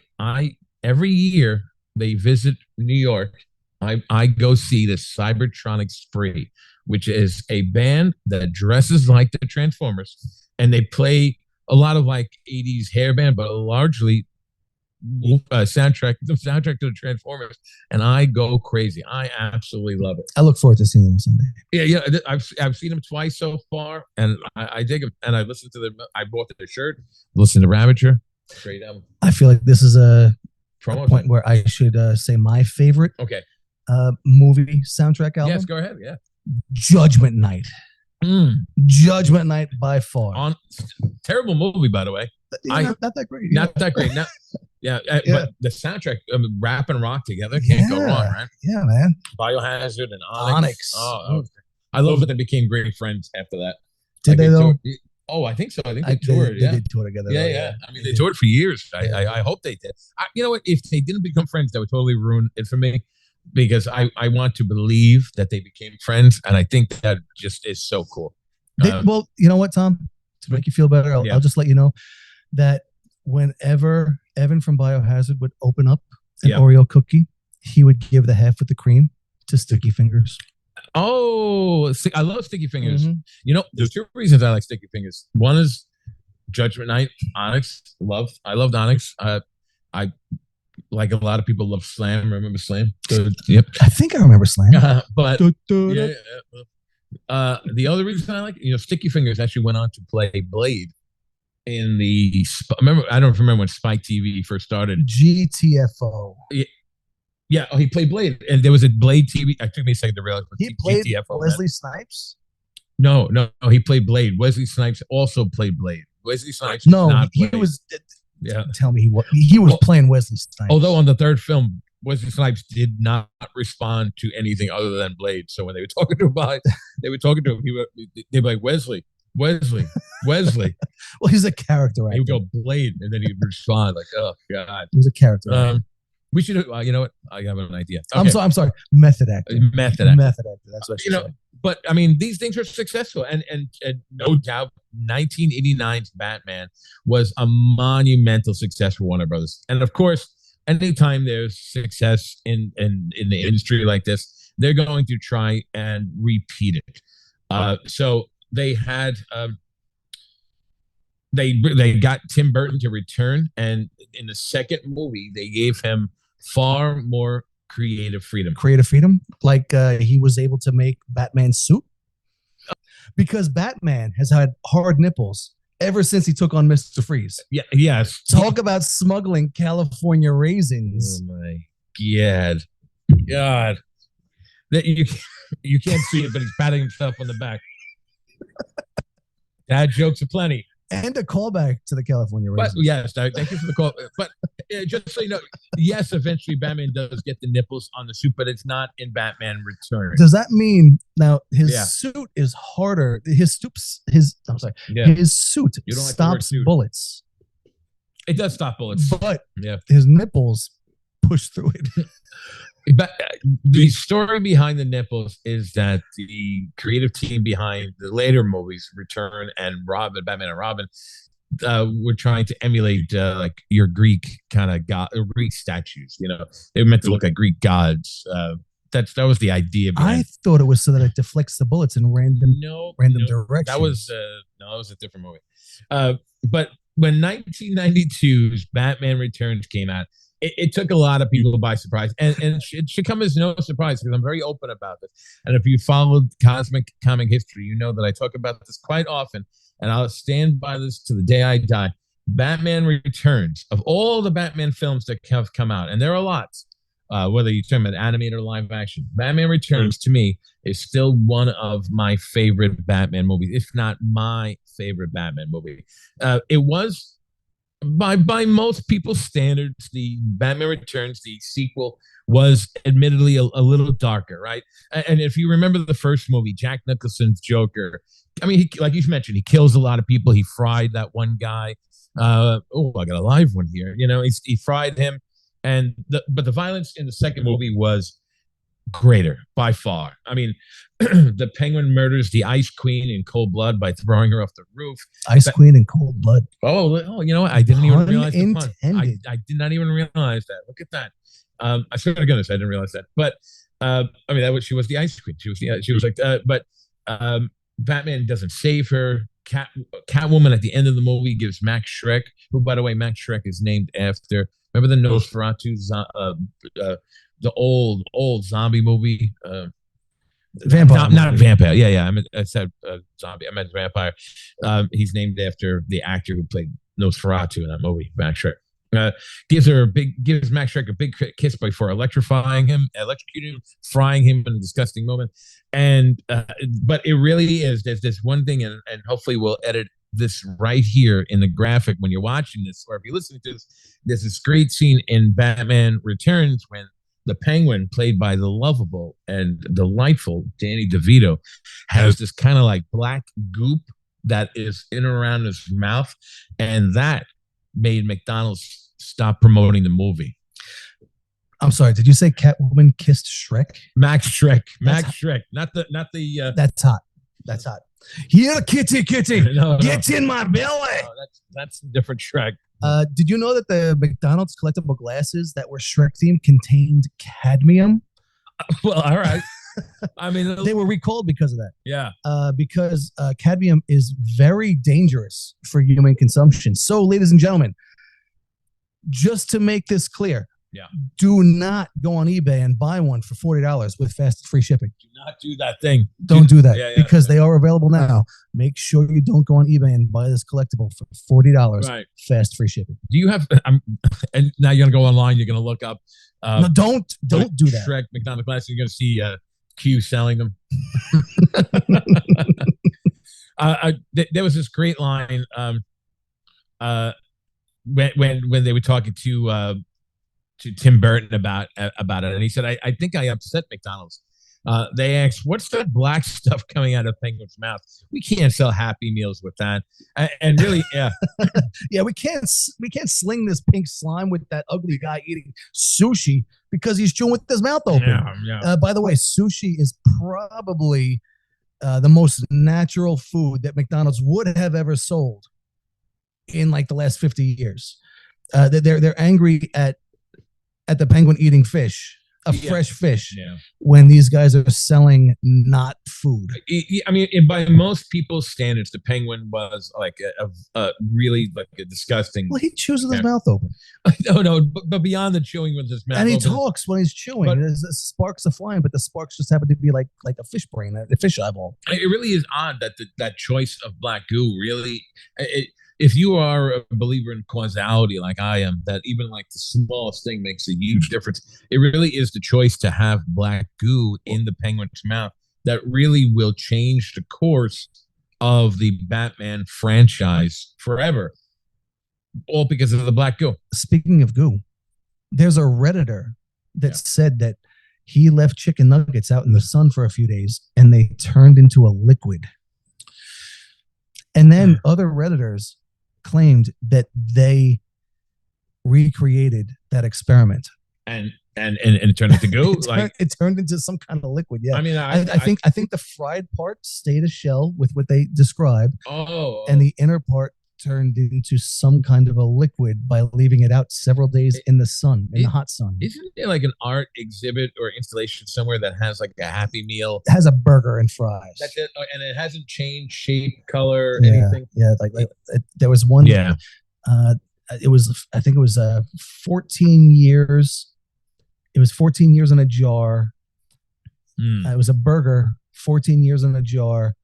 every year they visit New York, I go see the Cybertronic Spree, which is a band that dresses like the Transformers, and they play a lot of like 80s hair band, but largely soundtrack to the Transformers, and I go crazy. I absolutely love it. I look forward to seeing them Sunday. Yeah. I've seen them twice so far, and I dig them. And I listened to them. I bought their shirt. Listened to Ravager. Great album. I feel like this is a point where I should say my favorite. Okay. Movie soundtrack album. Yes, go ahead. Yeah. Judgment Night. Judgment Night by far. Terrible movie, by the way. Not that great. Not that great. Yeah, Yeah. but the soundtrack, rap and rock together can't go wrong, right? Yeah, man. Biohazard and Onyx. Onyx. I love that they became great friends after that. Did they though? Oh, I think so. I think they toured. They did tour together. Yeah, though, yeah. I mean, they toured for years. I hope they did. You know what? If they didn't become friends, that would totally ruin it for me, because I want to believe that they became friends, and I think that just is so cool. Well, you know what, Tom? To make you feel better, I'll just let you know that whenever Evan from Biohazard would open up an Oreo cookie, he would give the half with the cream to Sticky Fingers. Oh, I love Sticky Fingers. Mm-hmm. You know, there's two reasons I like Sticky Fingers. One is Judgment Night, Onyx. I loved Onyx. I like a lot of people love Slam. Remember Slam? Yep. I think I remember Slam. But the other reason I like it, Sticky Fingers actually went on to play Blade in the. I don't remember when Spike TV first started. GTFO. Yeah, he played Blade, and there was a Blade TV. I took me a second to realize. He played Wesley Snipes? No, he played Blade. Wesley Snipes also played Blade. Wesley Snipes. No, he was. Yeah, tell me he was playing Wesley Snipes. Although on the third film, Wesley Snipes did not respond to anything other than Blade. So when they were talking to him they were talking to him. They'd be like, Wesley. Well, he's a character actor. He would go Blade, and then he'd respond like, "Oh God." He's a character. We should. You know what? I have an idea. Okay. I'm sorry. Method actor. Method actor. That's what you know. But I mean, these things are successful, and no doubt, 1989's Batman was a monumental success for Warner Brothers. And of course, anytime there's success in the industry like this, they're going to try and repeat it. So they had. They got Tim Burton to return, and in the second movie, they gave him far more creative freedom. Like he was able to make Batman's suit, because Batman has had hard nipples ever since he took on Mr. Freeze. Yeah, yes. Talk about smuggling California raisins. Oh my God! That you can't see it, but he's patting himself on the back. Dad jokes aplenty. And a callback to the California raisins. But yes, thank you for the call. But just so you know, yes, eventually Batman does get the nipples on the suit, but it's not in Batman Returns. Does that mean now his suit is harder? His suit stops bullets. It does stop bullets, but his nipples push through it. But the story behind the nipples is that the creative team behind the later movies, Return and Batman and Robin, were trying to emulate like your Greek kind of Greek statues. They were meant to look like Greek gods. That was the idea. I thought it was so that it deflects the bullets in random directions. That was a different movie. But when 1992's Batman Returns came out, it took a lot of people by surprise, and it should come as no surprise, because I'm very open about this. And if you followed cosmic comic history, you know that I talk about this quite often, and I'll stand by this to the day I die. Batman Returns, of all the Batman films that have come out, and there are lots, whether you're talking about animated or live action, Batman Returns to me is still one of my favorite Batman movies, if not my favorite Batman movie. It was. By most people's standards, the Batman Returns, the sequel, was admittedly a little darker, right? And if you remember the first movie, Jack Nicholson's Joker, I mean, like you mentioned, he kills a lot of people. He fried that one guy. I got a live one here. He fried him, but the violence in the second movie was greater by far. I mean, the Penguin murders the Ice Queen in cold blood by throwing her off the roof. Queen in cold blood. Oh, you know what? I didn't even realize the pun. I did not even realize that. Look at that. I swear to goodness, I didn't realize that. But I mean, she was the Ice Queen. She was like, but Batman doesn't save her. Catwoman at the end of the movie gives Max Schreck, who, by the way, Max Schreck is named after. Remember the Nosferatu, the old zombie movie. Vampire. Not vampire. Yeah. I said zombie. I meant vampire. He's named after the actor who played Nosferatu in that movie, Max Schreck. Gives Max Schreck a big kiss before electrocuting him, frying him in a disgusting moment. And but it really is. There's this one thing, and hopefully we'll edit this right here in the graphic when you're watching this, or if you're listening to this. There's this great scene in Batman Returns when the Penguin, played by the lovable and delightful Danny DeVito, has this kind of like black goop that is in and around his mouth, and that made McDonald's stop promoting the movie. I'm sorry. Did you say Catwoman kissed Shrek? Max Shrek, not the. That's hot. That's hot. Here, kitty, No, get in my belly. No, that's a different Shrek. Did you know that the McDonald's collectible glasses that were Shrek themed contained cadmium? Well, all right. I mean, they were recalled because of that. Yeah. Because cadmium is very dangerous for human consumption. So, ladies and gentlemen, just to make this clear, do not go on eBay and buy one for $40 with fast free shipping. Do not do that thing. Don't do that because they are available now. Make sure you don't go on eBay and buy this collectible for $40. Right. Fast free shipping. Do you have? And now you're gonna go online. You're gonna look up. No, don't do that. Shrek McDonald's glasses. You're gonna see Q selling them. There was this great line when they were talking to Tim Burton about it, and he said, "I think I upset McDonald's." They asked, "What's that black stuff coming out of Penguin's mouth? We can't sell Happy Meals with that." And really, we can't sling this pink slime with that ugly guy eating sushi because he's chewing with his mouth open. By the way, sushi is probably the most natural food that McDonald's would have ever sold in like the last 50 years. They're angry at the Penguin eating fish, fresh fish, when these guys are selling not food. I mean, by most people's standards, the Penguin was like a really like a disgusting. Well, he chews with his mouth open. No, but beyond the chewing with his mouth, and he open, talks when he's chewing. There's sparks are flying, but the sparks just happen to be like a fish brain, a fish eyeball. It really is odd that that choice of black goo really. If you are a believer in causality like I am, that even like the smallest thing makes a huge difference. It really is the choice to have black goo in the Penguin's mouth that really will change the course of the Batman franchise forever. All because of the black goo. Speaking of goo, there's a Redditor that said that he left chicken nuggets out in the sun for a few days and they turned into a liquid. And then other Redditors claimed that they recreated that experiment and it turned into goo. It turned into some kind of liquid. Yeah, I mean, I think the fried part stayed a shell with what they described. And the inner part turned into some kind of a liquid by leaving it out several days in the sun, in the hot sun. Isn't there like an art exhibit or installation somewhere that has like a Happy Meal? It has a burger and fries. That's it, and it hasn't changed shape, color, anything. Yeah, there was one. Yeah, it was. I think it was 14 years. It was 14 years in a jar. It was a burger, 14 years in a jar,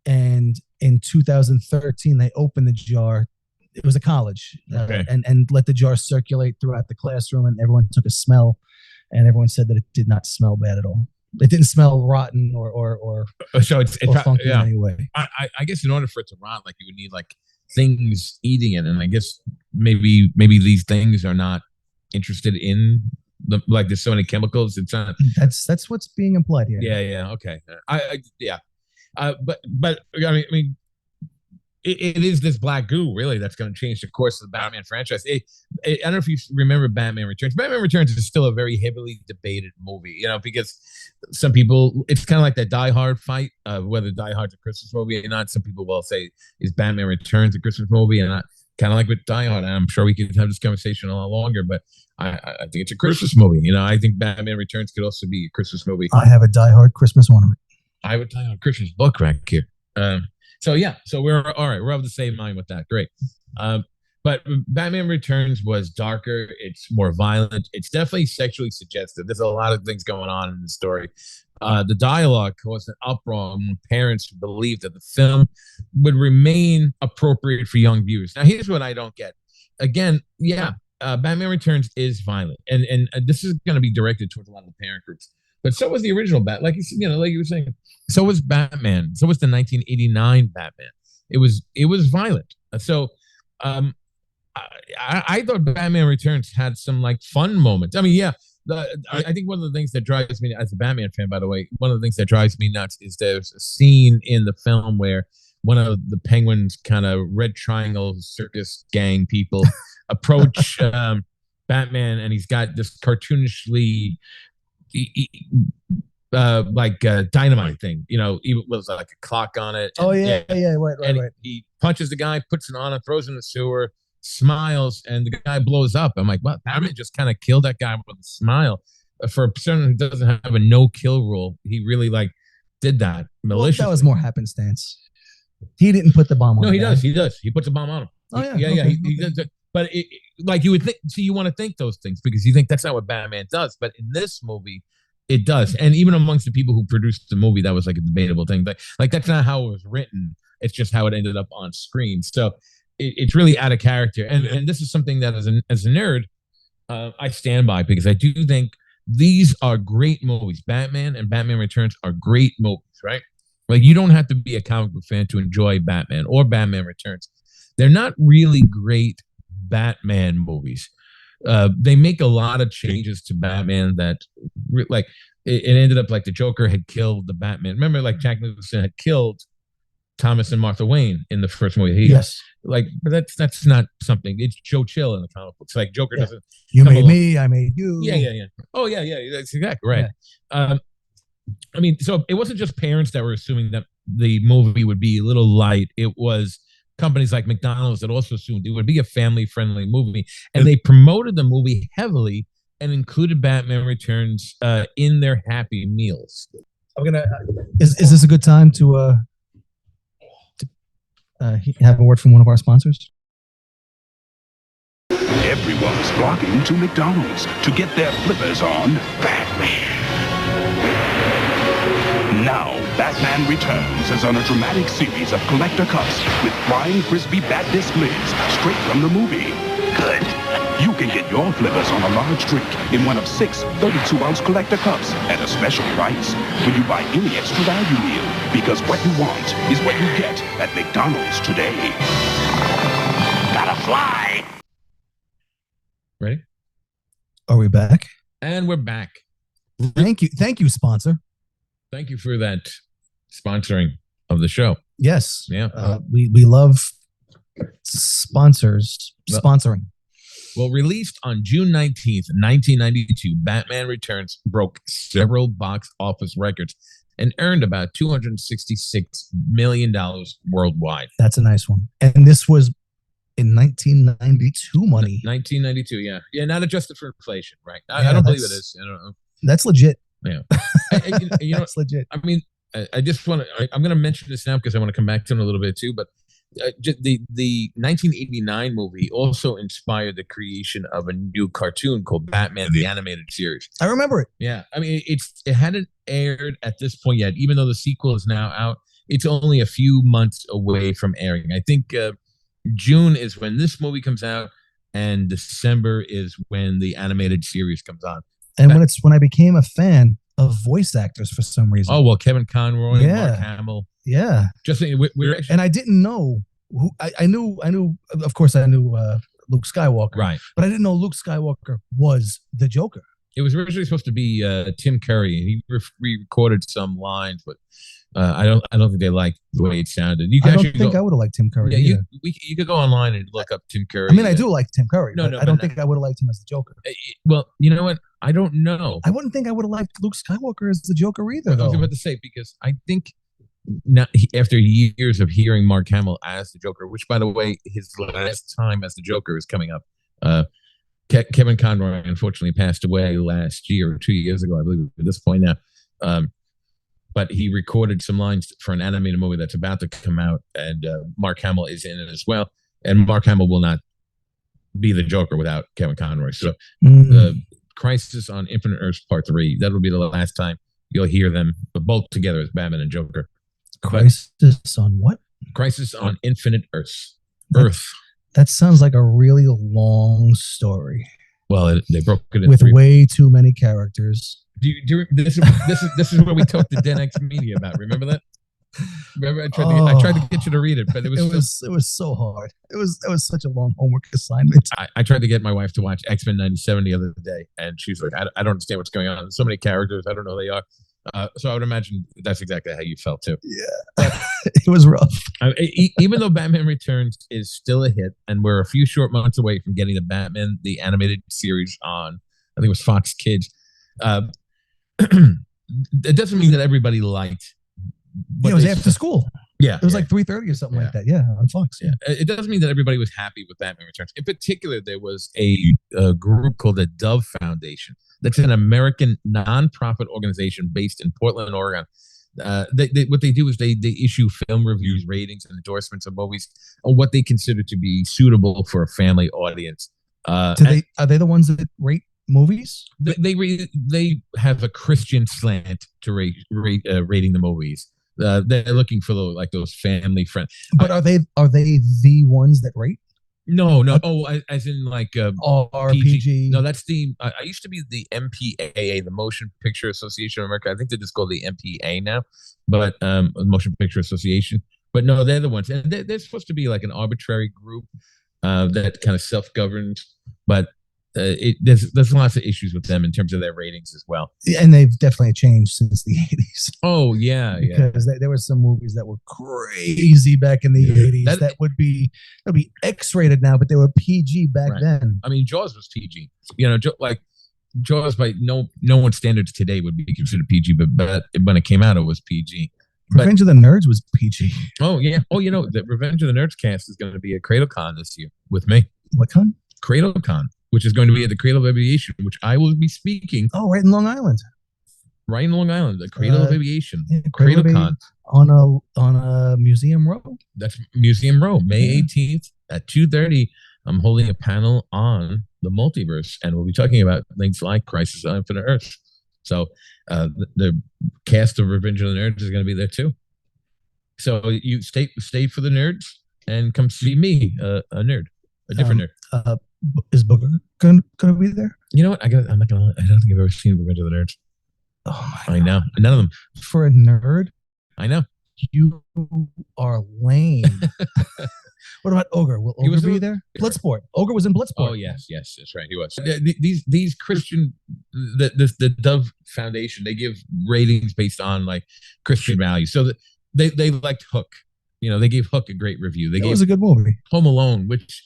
and in 2013 they opened the jar. It was a college, and let the jar circulate throughout the classroom, and everyone took a smell, and everyone said that it did not smell bad at all. It didn't smell rotten or funky in any way. I guess in order for it to rot, like you would need like things eating it, and I guess maybe these things are not interested in there's so many chemicals. It's not. That's what's being implied here. Yeah. Okay. But I mean, it is this black goo really that's going to change the course of the Batman franchise. I don't know if you remember Batman Returns. Batman Returns is still a very heavily debated movie, because some people, it's kind of like that Die Hard fight, whether Die Hard's a Christmas movie or not. Some people will say, is Batman Returns a Christmas movie? And kind of like with Die Hard, I'm sure we could have this conversation a lot longer, but I think it's a Christmas movie. I think Batman Returns could also be a Christmas movie. I have a Die Hard Christmas ornament. I would tie on a Christmas book right here. So we're all right. We're of the same mind with that. Great. But Batman Returns was darker. It's more violent. It's definitely sexually suggestive. There's a lot of things going on in the story. The dialogue caused an uproar among parents who believed that the film would remain appropriate for young viewers. Now, here's what I don't get. Again, Batman Returns is violent, and this is going to be directed towards a lot of the parent groups. But so was the original Bat. Like you were saying, so was Batman. So was the 1989 Batman. it was violent. So I thought Batman Returns had some like fun moments. I mean, yeah, I think one of the things that drives me as a Batman fan, by the way, one of the things that drives me nuts is there's a scene in the film where one of the Penguin's kind of Red Triangle circus gang people approach Batman, and he's got this cartoonishly dynamite thing, it was like a clock on it. Oh yeah, right. He punches the guy, puts it on, and throws it in the sewer. Smiles, and the guy blows up. I'm like, what? Batman just kind of killed that guy with a smile. For a person who doesn't have a no kill rule, he really did that maliciously. Well, that was more happenstance. He didn't put the bomb on. No, he does. He does. He puts a bomb on him. Oh yeah, yeah. He does that. But you would think. See, you want to think those things because you think that's not what Batman does. But in this movie, it does. And even amongst the people who produced the movie, that was like a debatable thing. Like that's not how it was written. It's just how it ended up on screen. So it's really out of character. And this is something that as a nerd, I stand by because I do think these are great movies. Batman and Batman Returns are great movies, right? Like you don't have to be a comic book fan to enjoy Batman or Batman Returns. They're not really great Batman movies. They make a lot of changes to Batman that it ended up like the Joker had killed the Batman. Remember, like Jack Nicholson had killed Thomas and Martha Wayne in the first movie. Yes. But that's not something. It's Joe Chill in the comic books. Like Joker doesn't. You made me, I made you. Yeah. Oh yeah. That's exactly right. Yeah. I mean, so it wasn't just parents that were assuming that the movie would be a little light. It was companies like McDonald's that also assumed it would be a family-friendly movie, and they promoted the movie heavily and included Batman Returns in their Happy Meals. I'm gonna. Is this a good time to have a word from one of our sponsors? Everyone's flocking to McDonald's to get their flippers on Batman. Now, Batman Returns is on a dramatic series of collector cups with flying frisbee bat disc lids straight from the movie. Good. You can get your flippers on a large drink in one of 6 32-ounce collector cups at a special price when you buy any extra value meal, because what you want is what you get at McDonald's today. Gotta fly. Ready? Are we back? And we're back. Thank you, sponsor. Thank you for that sponsoring of the show. Yes. Yeah. We love sponsors sponsoring. Well, released on June 19th, 1992, Batman Returns broke several box office records and earned about $266 million worldwide. That's a nice one. And this was in 1992 money. 1992, yeah. Yeah, not adjusted for inflation, right? I don't believe it is. I don't know. That's legit. Yeah. That's legit. I mean, I just want to, I'm going to mention this now because I want to come back to it in a little bit too, but the 1989 movie also inspired the creation of a new cartoon called Batman the Animated Series. I remember it. Yeah, I mean it hadn't aired at this point yet, even though the sequel is now out. It's only a few months away from airing. I think June is when this movie comes out, and December is when the animated series comes on. And when I became a fan of voice actors for some reason. Oh well, Kevin Conroy, Mark Hamill. Yeah, just we're actually, and I didn't know who I knew. Of course, I knew Luke Skywalker, right? But I didn't know Luke Skywalker was the Joker. It was originally supposed to be Tim Curry. He re-recorded some lines, but I don't think they liked the way it sounded. You I don't think I would have liked Tim Curry. Yeah, you could go online and look up Tim Curry. I mean, I do like Tim Curry. No, I don't think I would have liked him as the Joker. Well, you know what? I don't know. I wouldn't think I would have liked Luke Skywalker as the Joker either. I was about to say, because I think now, after years of hearing Mark Hamill as the Joker, which, by the way, his last time as the Joker is coming up. Kevin Conroy unfortunately passed away last year or 2 years ago, I believe, at this point now. But he recorded some lines for an animated movie that's about to come out, and Mark Hamill is in it as well. And Mark Hamill will not be the Joker without Kevin Conroy. So, Crisis on Infinite Earths Part 3, that'll be the last time you'll hear them both together as Batman and Joker. Crisis on what? Crisis on Infinite Earths. Earth. That sounds like a really long story. Well, they broke it in with way too many characters. This is what we talked to Den X Media about. Remember that? Remember, I tried to get you to read it, but it was so hard. It was such a long homework assignment. I tried to get my wife to watch X-Men 97 the other day, and she's like, I don't understand what's going on. There's so many characters, I don't know who they are. So I would imagine that's exactly how you felt too. Yeah, it was rough. Even though Batman Returns is still a hit, and we're a few short months away from getting the animated series on, I think it was Fox Kids. It doesn't mean that everybody liked. It was after school. Yeah, it was like 3:30 or something like that. Yeah, on Fox. Yeah, it doesn't mean that everybody was happy with Batman Returns. In particular, there was a group called the Dove Foundation. That's an American nonprofit organization based in Portland, Oregon. What they do is they issue film reviews, ratings, and endorsements of movies on what they consider to be suitable for a family audience. Are they the ones that rate movies? They have a Christian slant to rating the movies. They're looking for those family friends. But are they the ones that rate? No. As in like RPG. No, that's the. I used to be the MPAA, the Motion Picture Association of America. I think they just called the MPA now, but Motion Picture Association. But no, they're the ones, and they're supposed to be like an arbitrary group that kind of self-governs. But there's lots of issues with them in terms of their ratings as well. And they've definitely changed since the 80s. Oh, yeah. Because there were some movies that were crazy back in the 80s that would be X-rated now, but they were PG back then. I mean, Jaws was PG. Jaws by no one's standards today would be considered PG, but when it came out, it was PG. Revenge of the Nerds was PG. Oh, yeah. Oh, the Revenge of the Nerds cast is going to be at CradleCon this year with me. What con? CradleCon, which is going to be at the Cradle of Aviation, which I will be speaking. Oh, right in Long Island. Right in Long Island, the Cradle of Aviation. Yeah, CradleCon. On a Museum Row? That's Museum Row, May 18th at 2:30. I'm holding a panel on the multiverse, and we'll be talking about things like Crisis on Infinite Earths. So the cast of Revenge of the Nerds is going to be there too. So you stay for the nerds and come see me, a nerd, a different nerd. Is Booger gonna be there? You know what? I'm not gonna. I don't think I've ever seen Revenge of the Nerds. Oh my! I know none of them. For a nerd, I know you are lame. What about Ogre? Will Ogre be there? Bloodsport. Ogre was in Bloodsport. Oh yes, that's right. He was. These Christian, the Dove Foundation, they give ratings based on like Christian values. So they liked Hook. They gave Hook a great review. It was a good movie. Home Alone, which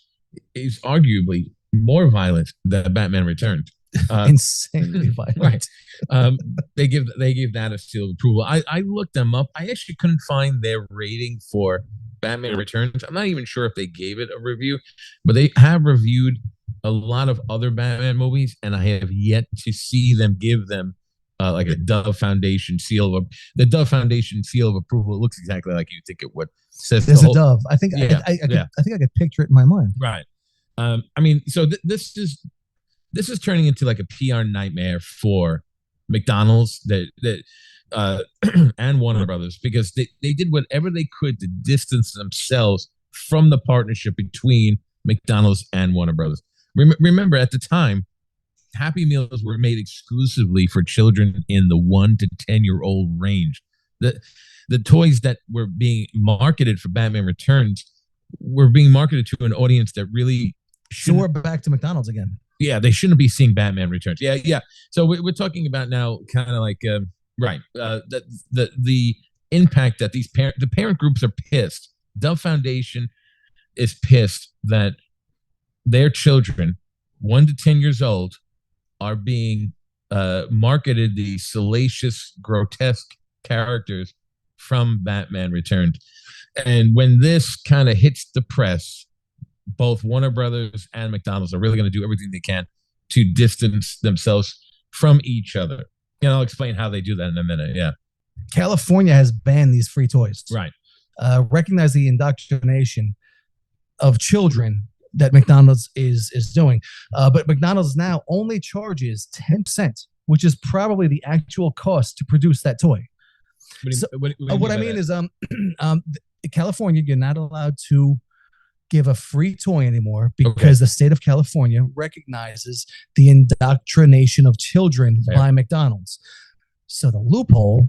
is arguably more violent than Batman Returns. Insanely violent. Right. They give that a seal of approval. I looked them up. I actually couldn't find their rating for Batman Returns. I'm not even sure if they gave it a review, but they have reviewed a lot of other Batman movies, and I have yet to see them give them like a Dove Foundation seal of the Dove Foundation seal of approval. It looks exactly like you think it would. There's a dove. I think I could picture it in my mind. Right. I mean, so this is turning into like a PR nightmare for McDonald's and Warner Brothers, because they did whatever they could to distance themselves from the partnership between McDonald's and Warner Brothers. Remember, at the time, Happy Meals were made exclusively for children in the 1 to 10-year-old range. The toys that were being marketed for Batman Returns were being marketed to an audience that really So we're back to McDonald's again. Yeah, they shouldn't be seeing Batman Returns. Yeah. So we're talking about now kind of like, the impact that the parent groups are pissed. Dove Foundation is pissed that their children, 1 to 10 years old, are being marketed these salacious, grotesque characters from Batman Returns. And when this kind of hits the press, both Warner Brothers and McDonald's are really going to do everything they can to distance themselves from each other. And I'll explain how they do that in a minute. Yeah. California has banned these free toys. Right. Recognize the indoctrination of children that McDonald's is doing. But McDonald's now only charges 10%, which is probably the actual cost to produce that toy. What I mean is, California, you're not allowed to give a free toy anymore because the state of California recognizes the indoctrination of children by McDonald's. So the loophole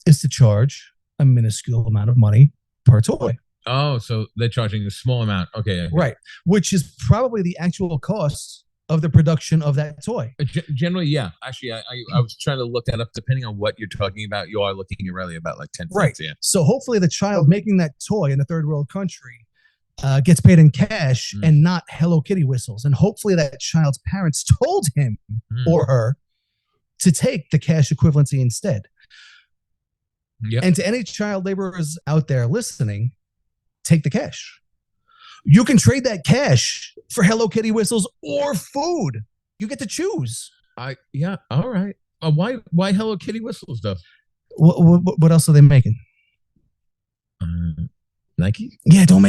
is to charge a minuscule amount of money per toy. Oh, so they're charging a small amount. Okay. Right. Which is probably the actual cost of the production of that toy. Generally, yeah. Actually, I was trying to look that up. Depending on what you're talking about, you are looking at really about like 10 cents. Right. Yeah. So hopefully the child making that toy in a third world country gets paid in cash and not Hello Kitty whistles. And hopefully that child's parents told him or her to take the cash equivalency instead. Yep. And to any child laborers out there listening, take the cash. You can trade that cash for Hello Kitty whistles or food. You get to choose. Yeah. All right. Why Hello Kitty whistles though? What else are they making? Nike? Yeah, don't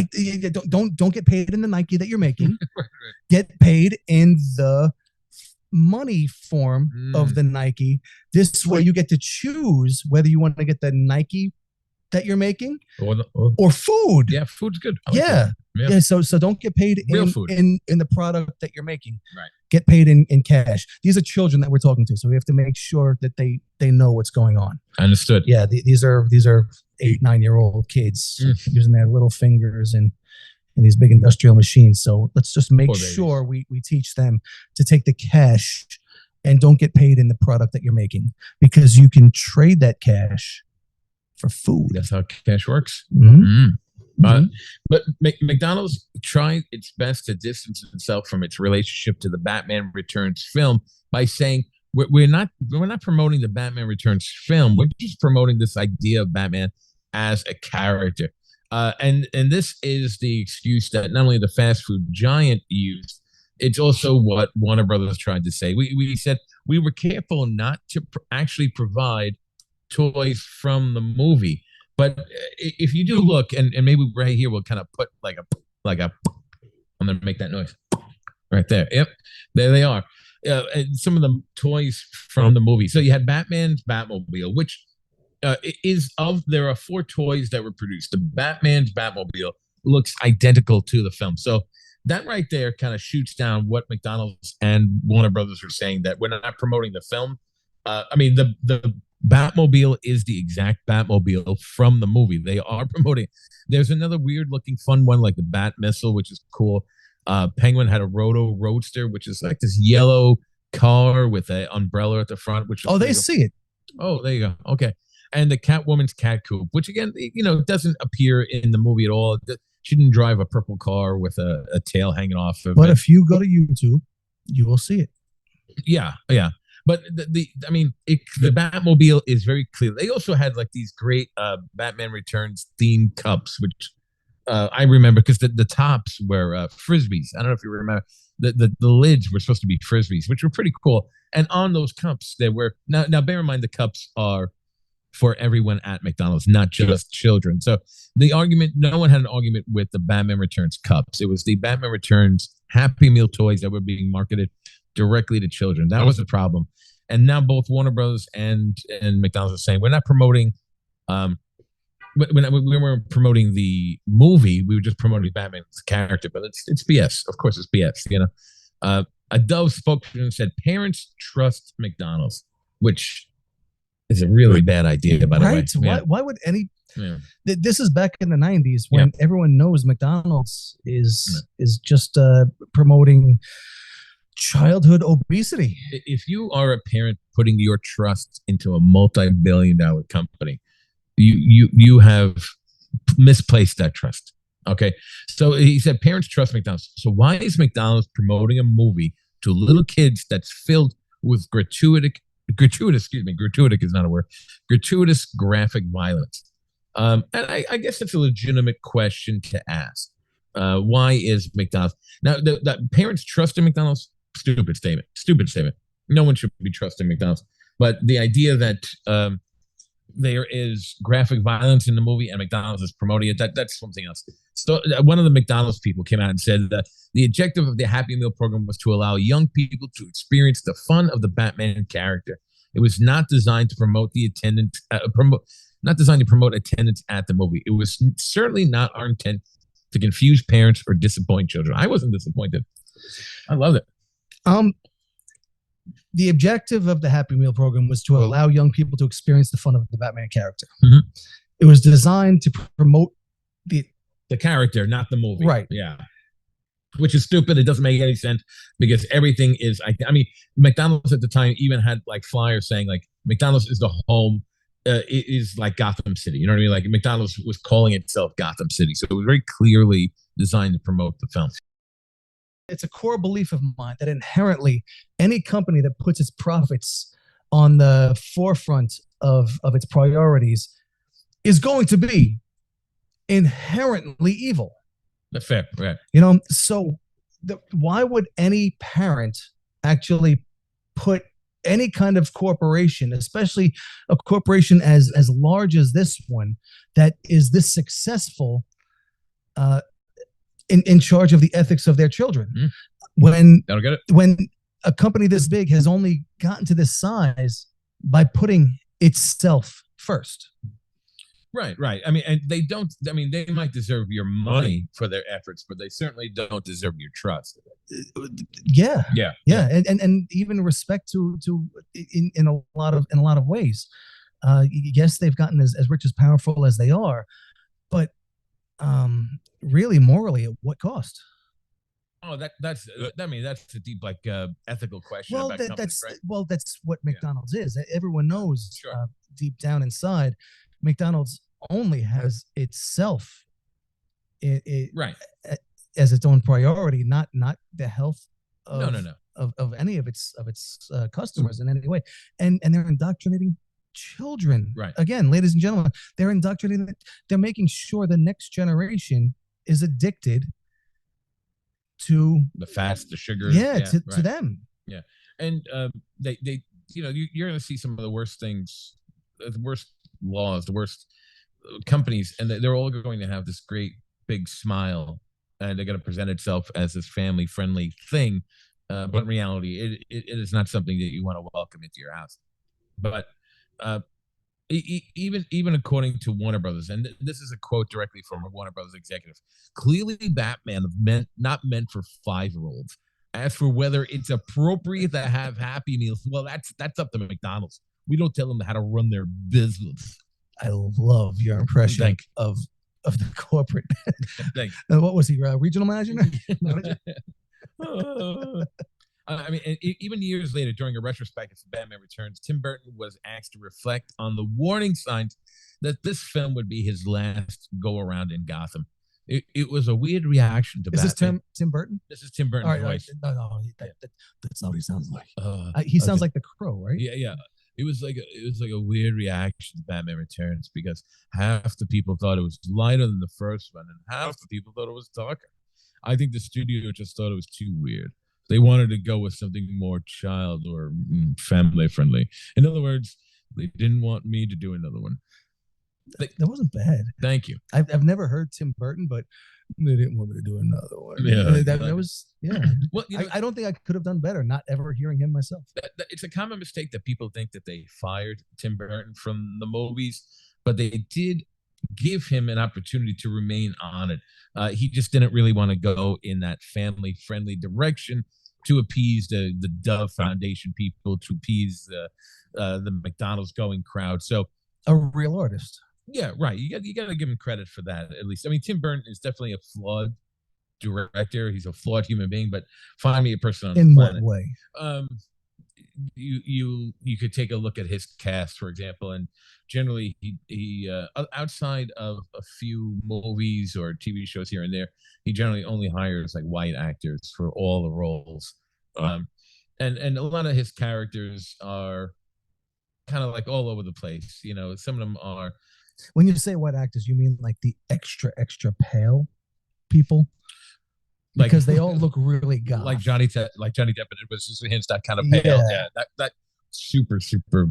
get paid in the Nike that you're making. Get paid in the money form of the Nike. This way you get to choose whether you want to get the Nike that you're making or food. Yeah, food's good. Yeah. So don't get paid Real food. in the product that you're making. Right. Get paid in cash. These are children that we're talking to, so we have to make sure that they know what's going on. Understood. Yeah, these are 8-9-year-old kids using their little fingers and these big industrial machines. So let's just make sure we teach them to take the cash and don't get paid in the product that you're making, because you can trade that cash for food. That's how cash works. But McDonald's tried its best to distance itself from its relationship to the Batman Returns film by saying we're not promoting the Batman Returns film. We're just promoting this idea of Batman as a character. And this is the excuse that not only the fast food giant used, it's also what Warner Brothers tried to say. We said we were careful not to actually provide toys from the movie. But if you do look, and maybe right here we'll kind of put like a, I'm going to make that noise right there. Yep, there they are. And some of the toys from the movie. So you had Batman's Batmobile, which there are 4 toys that were produced. The Batman's Batmobile looks identical to the film. So that right there kind of shoots down what McDonald's and Warner Brothers are saying, that we're not promoting the film. The Batmobile is the exact Batmobile from the movie. They are promoting. There's another weird looking fun one like the Bat Missile, which is cool. Penguin had a Roto Roadster, which is like this yellow car with an umbrella at the front. Which they see it. Oh, there you go. Okay. And the Catwoman's Cat Coupe, which again, doesn't appear in the movie at all. She didn't drive a purple car with a tail hanging off of it. But if you go to YouTube, you will see it. Yeah. But the Batmobile is very clear. They also had like these great Batman Returns themed cups, which I remember because the tops were Frisbees. I don't know if you remember. The lids were supposed to be Frisbees, which were pretty cool. And on those cups, there were now bear in mind the cups are for everyone at McDonald's, not just children. So no one had an argument with the Batman Returns cups. It was the Batman Returns Happy Meal toys that were being marketed directly to children. That was the problem. And now both Warner Bros. and McDonald's are saying we're not promoting we weren't promoting the movie, we were just promoting Batman as a character, but it's BS. Of course it's BS, A Dove spokesperson said parents trust McDonald's, which is a really bad idea, by the way. Right? Why would any this is back in the 90s when everyone knows McDonald's is just promoting childhood obesity. If you are a parent putting your trust into a multi-billion-dollar company, you have misplaced that trust. Okay, so he said parents trust McDonald's. So why is McDonald's promoting a movie to little kids that's filled with gratuitous is not a word, gratuitous graphic violence? And I guess it's a legitimate question to ask. Why is McDonald's now the parents trusting McDonald's? Stupid statement. No one should be trusting McDonald's. But the idea that there is graphic violence in the movie and McDonald's is promoting it, that's something else. So one of the McDonald's people came out and said that the objective of the Happy Meal program was to allow young people to experience the fun of the Batman character. It was not designed to promote attendance at the movie. It was certainly not our intent to confuse parents or disappoint children. I wasn't disappointed. I loved it. The objective of the Happy Meal program was to allow young people to experience the fun of the Batman character. It was designed to promote the character, not the movie. Right. Yeah. Which is stupid. It doesn't make any sense because everything is. I mean, McDonald's at the time even had like flyers saying like McDonald's is the home. It is like Gotham City. You know what I mean? Like McDonald's was calling itself Gotham City, so it was very clearly designed to promote the film. It's a core belief of mine that inherently any company that puts its profits on the forefront of its priorities is going to be inherently evil. That's fair, right? So why would any parent actually put any kind of corporation, especially a corporation as large as this one, that is this successful, in charge of the ethics of their children? When I don't get it. When a company this big has only gotten to this size by putting itself first. Right. I mean, and they don't. I mean, they might deserve your money for their efforts, but they certainly don't deserve your trust. Yeah. And even respect to in a lot of ways. Yes, they've gotten as rich, as powerful as they are, but really, morally, at what cost? Oh, that's a deep ethical question. Well, about that's right? Well, that's what McDonald's is. Everyone knows, sure. Deep down inside, McDonald's only has itself right as its own priority, not the health of no. of any of its customers in any way, and they're indoctrinating children. Right. Again, ladies and gentlemen, they're indoctrinating. They're making sure the next generation is addicted to the fats, the sugar. To them. Yeah, and they you're going to see some of the worst things, the worst laws, the worst companies, and they're all going to have this great big smile, and they're going to present itself as this family friendly thing, but in reality, it is not something that you want to welcome into your house. But even according to Warner Brothers, and this is a quote directly from a Warner Brothers executive, clearly Batman not meant for 5-year-olds. As for whether it's appropriate to have Happy Meals, well, that's up to McDonald's. We don't tell them how to run their business. I love your impression of the corporate. Thanks. What was he? Regional manager? I mean, even years later, during a retrospective for Batman Returns, Tim Burton was asked to reflect on the warning signs that this film would be his last go-around in Gotham. It was a weird reaction to Batman. Is this Tim Burton? This is Tim Burton's voice. No, that's not what he sounds like. He sounds like the Crow, right? Yeah. It was like a weird reaction to Batman Returns because half the people thought it was lighter than the first one, and half the people thought it was darker. I think the studio just thought it was too weird. They wanted to go with something more child or family friendly. In other words, they didn't want me to do another one. That wasn't bad. Thank you. I've never heard Tim Burton, but they didn't want me to do another one. Yeah, that was. Well, I don't think I could have done better not ever hearing him myself. It's a common mistake that people think that they fired Tim Burton from the movies, but they did give him an opportunity to remain on it. He just didn't really want to go in that family-friendly direction to appease the Dove Foundation people, to appease the McDonald's going crowd. So a real artist. Yeah, right. You got to give him credit for that, at least. I mean, Tim Burton is definitely a flawed director. He's a flawed human being, but find me a person on the planet. In what way? You could take a look at his cast, for example, and generally he outside of a few movies or TV shows here and there, he generally only hires like white actors for all the roles. And a lot of his characters are kind of like all over the place. You know, some of them are. When you say white actors, you mean like the extra pale people? Because they all look really goth. Like Johnny Depp, and it was just hints that kind of pale. Yeah, that super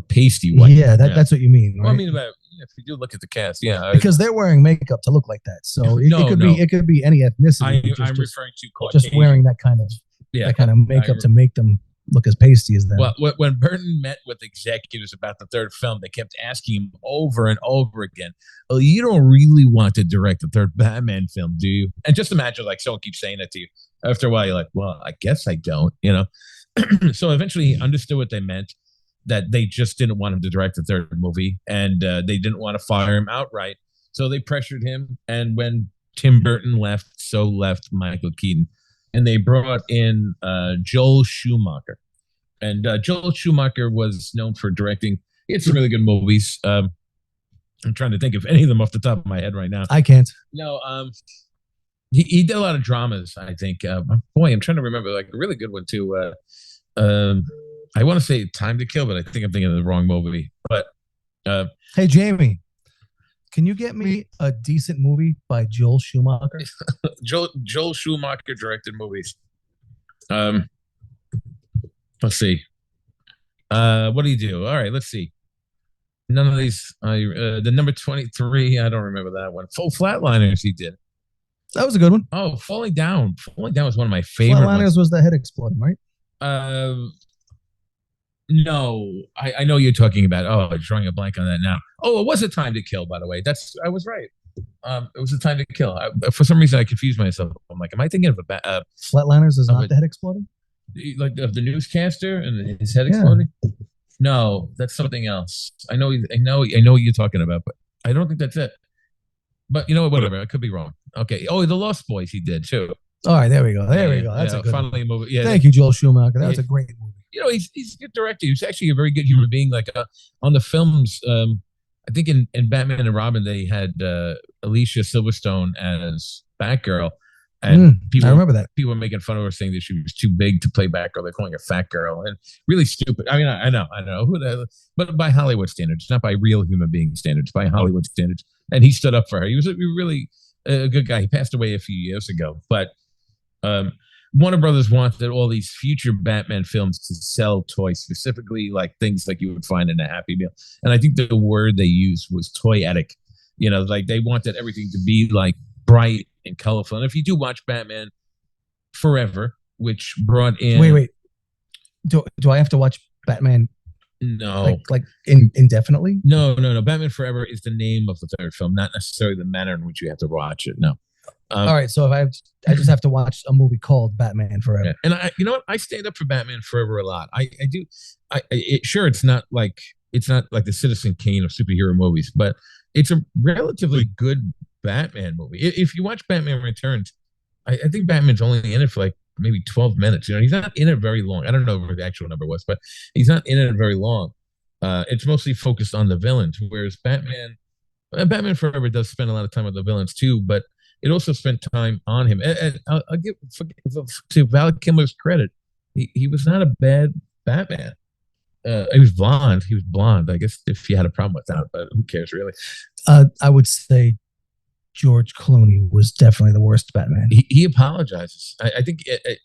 pasty white. Yeah, that's what you mean. Right? Well, I mean, if you do look at the cast, because they're wearing makeup to look like that. So it could be any ethnicity. I'm referring to just wearing that kind of makeup to make them look as pasty as that. Well, when Burton met with executives about the third film, they kept asking him over and over again, "Oh, you don't really want to direct the third Batman film, do you?" And just imagine, like, someone keeps saying that to you. After a while, you're like, "Well, I guess I don't," you know. So eventually, he understood what they meant, that they just didn't want him to direct the third movie, and they didn't want to fire him outright. So they pressured him. And when Tim Burton left, so left Michael Keaton. And they brought in Joel Schumacher. And Joel Schumacher was known for directing. He had some really good movies. I'm trying to think of any of them off the top of my head right now. I can't. No, he did a lot of dramas, I think. Boy, I'm trying to remember, like a really good one too. I want to say Time to Kill, but I think I'm thinking of the wrong movie. But hey, Jamie, can you get me a decent movie by Joel Schumacher? Joel Schumacher directed movies. Let's see. What do you do? All right, let's see. None of these. The number 23. I don't remember that one. Full Flatliners. He did. That was a good one. Oh, Falling Down. Falling Down was one of my favorite. Flatliners was the head exploding, right? No, I know you're talking about. Oh, I'm drawing a blank on that now. Oh, it was A Time to Kill, by the way. I was right. It was A Time to Kill. For some reason, I confused myself. I'm like, am I thinking of Flatliners is not the head exploding? Like of the newscaster and his head exploding? No, that's something else. I know what you're talking about, but I don't think that's it. But you know what? Whatever. I could be wrong. Okay. Oh, The Lost Boys. He did too. All right, there we go. We go. That's a good finally one. A movie. Yeah. Thank you, Joel Schumacher. That was a great movie. You know, he's a good director. He's actually a very good human being. Like on the films, I think in Batman and Robin, they had Alicia Silverstone as Batgirl. And I remember that. People were making fun of her, saying that she was too big to play Batgirl. They're calling her Fat Girl, and really stupid. I mean, I know, but by Hollywood standards, not by real human being standards, by Hollywood standards. And he stood up for her. He was a really good guy. He passed away a few years ago, but Warner Brothers wanted all these future Batman films to sell toys, specifically like things like you would find in a Happy Meal. And I think the word they used was toyetic. You know, like they wanted everything to be like bright and colorful. And if you do watch Batman Forever, which brought in wait, do I have to watch Batman? No, like indefinitely? No. Batman Forever is the name of the third film, not necessarily the manner in which you have to watch it. No. All right, so if I just have to watch a movie called Batman Forever. Yeah. And you know what? I stand up for Batman Forever a lot. I do. Sure, it's not like the Citizen Kane of superhero movies, but it's a relatively good Batman movie. If you watch Batman Returns, I think Batman's only in it for like maybe 12 minutes. You know, he's not in it very long. I don't know what the actual number was, but he's not in it very long. It's mostly focused on the villains, whereas Batman Forever does spend a lot of time with the villains too, but it also spent time on him. And I'll give to Val Kilmer's credit, he was not a bad Batman. He was blonde. I guess if you had a problem with that, but who cares really? I would say George Clooney was definitely the worst Batman. He apologizes. I think I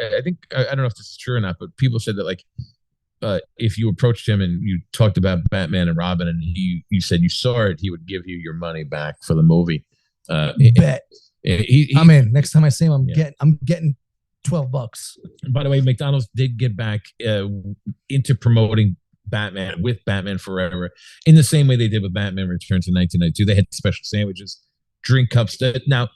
don't know if this is true or not, but people said that like if you approached him and you talked about Batman and Robin and you said you saw it, he would give you your money back for the movie. Bet. I'm in. Next time I see him, I'm getting $12. By the way, McDonald's did get back into promoting Batman with Batman Forever in the same way they did with Batman Returns in 1992. They had special sandwiches, drink cups. Now,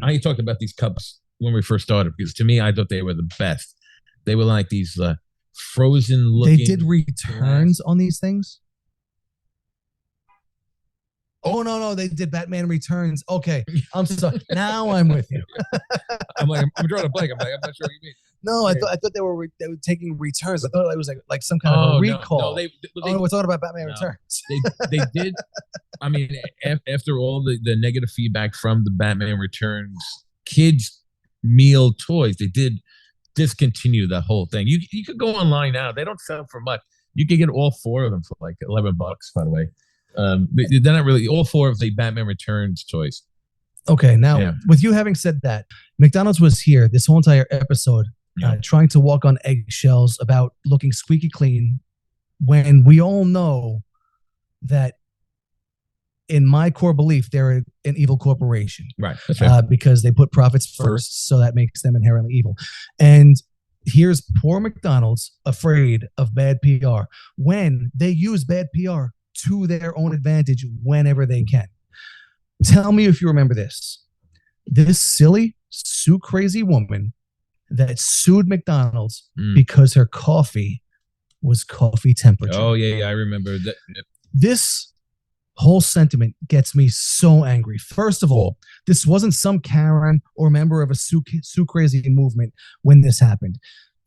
I talked about these cups when we first started because to me, I thought they were the best. They were like these frozen looking. They did returns on these things? Oh, no, they did Batman Returns. Okay, I'm sorry. Now I'm with you. I'm drawing a blank. I'm not sure what you mean. No, I thought they were taking returns. I thought it was like some kind of a recall. No, we're talking about Batman Returns. They did. I mean, after all the negative feedback from the Batman Returns kids meal toys, they did discontinue the whole thing. You could go online now. They don't sell for much. You could get all 4 of them for like $11. By the way. They're not really all 4 of the Batman Returns toys. Okay, now with you having said that, McDonald's was here this whole entire episode trying to walk on eggshells about looking squeaky clean when we all know that in my core belief they're an evil corporation. Right. That's right. Because they put profits first, so that makes them inherently evil. And here's poor McDonald's afraid of bad PR when they use bad PR to their own advantage whenever they can. Tell me if you remember this. This silly, crazy woman that sued McDonald's because her coffee was coffee temperature. Oh yeah, I remember that. This whole sentiment gets me so angry. First of all, this wasn't some Karen or member of a Sue Crazy movement when this happened.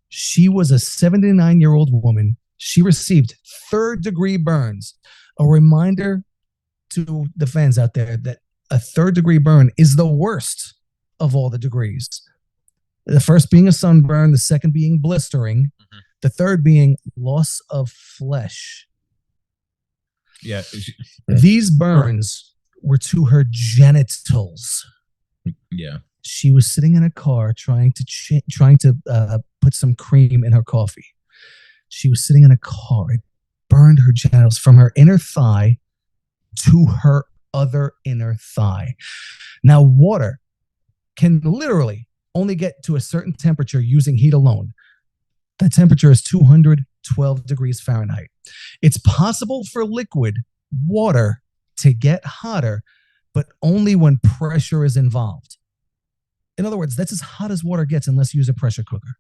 She was a 79-year-old woman. She received third-degree burns. A reminder to the fans out there that a third-degree burn is the worst of all the degrees. The first being a sunburn, the second being blistering, the third being loss of flesh. Yeah. These burns were to her genitals. Yeah. She was sitting in a car trying to put some cream in her coffee. She was sitting in a car. It burned her genitals from her inner thigh to her other inner thigh. Now, water can literally only get to a certain temperature using heat alone. That temperature is 212 degrees Fahrenheit. It's possible for liquid water to get hotter, but only when pressure is involved. In other words, that's as hot as water gets unless you use a pressure cooker.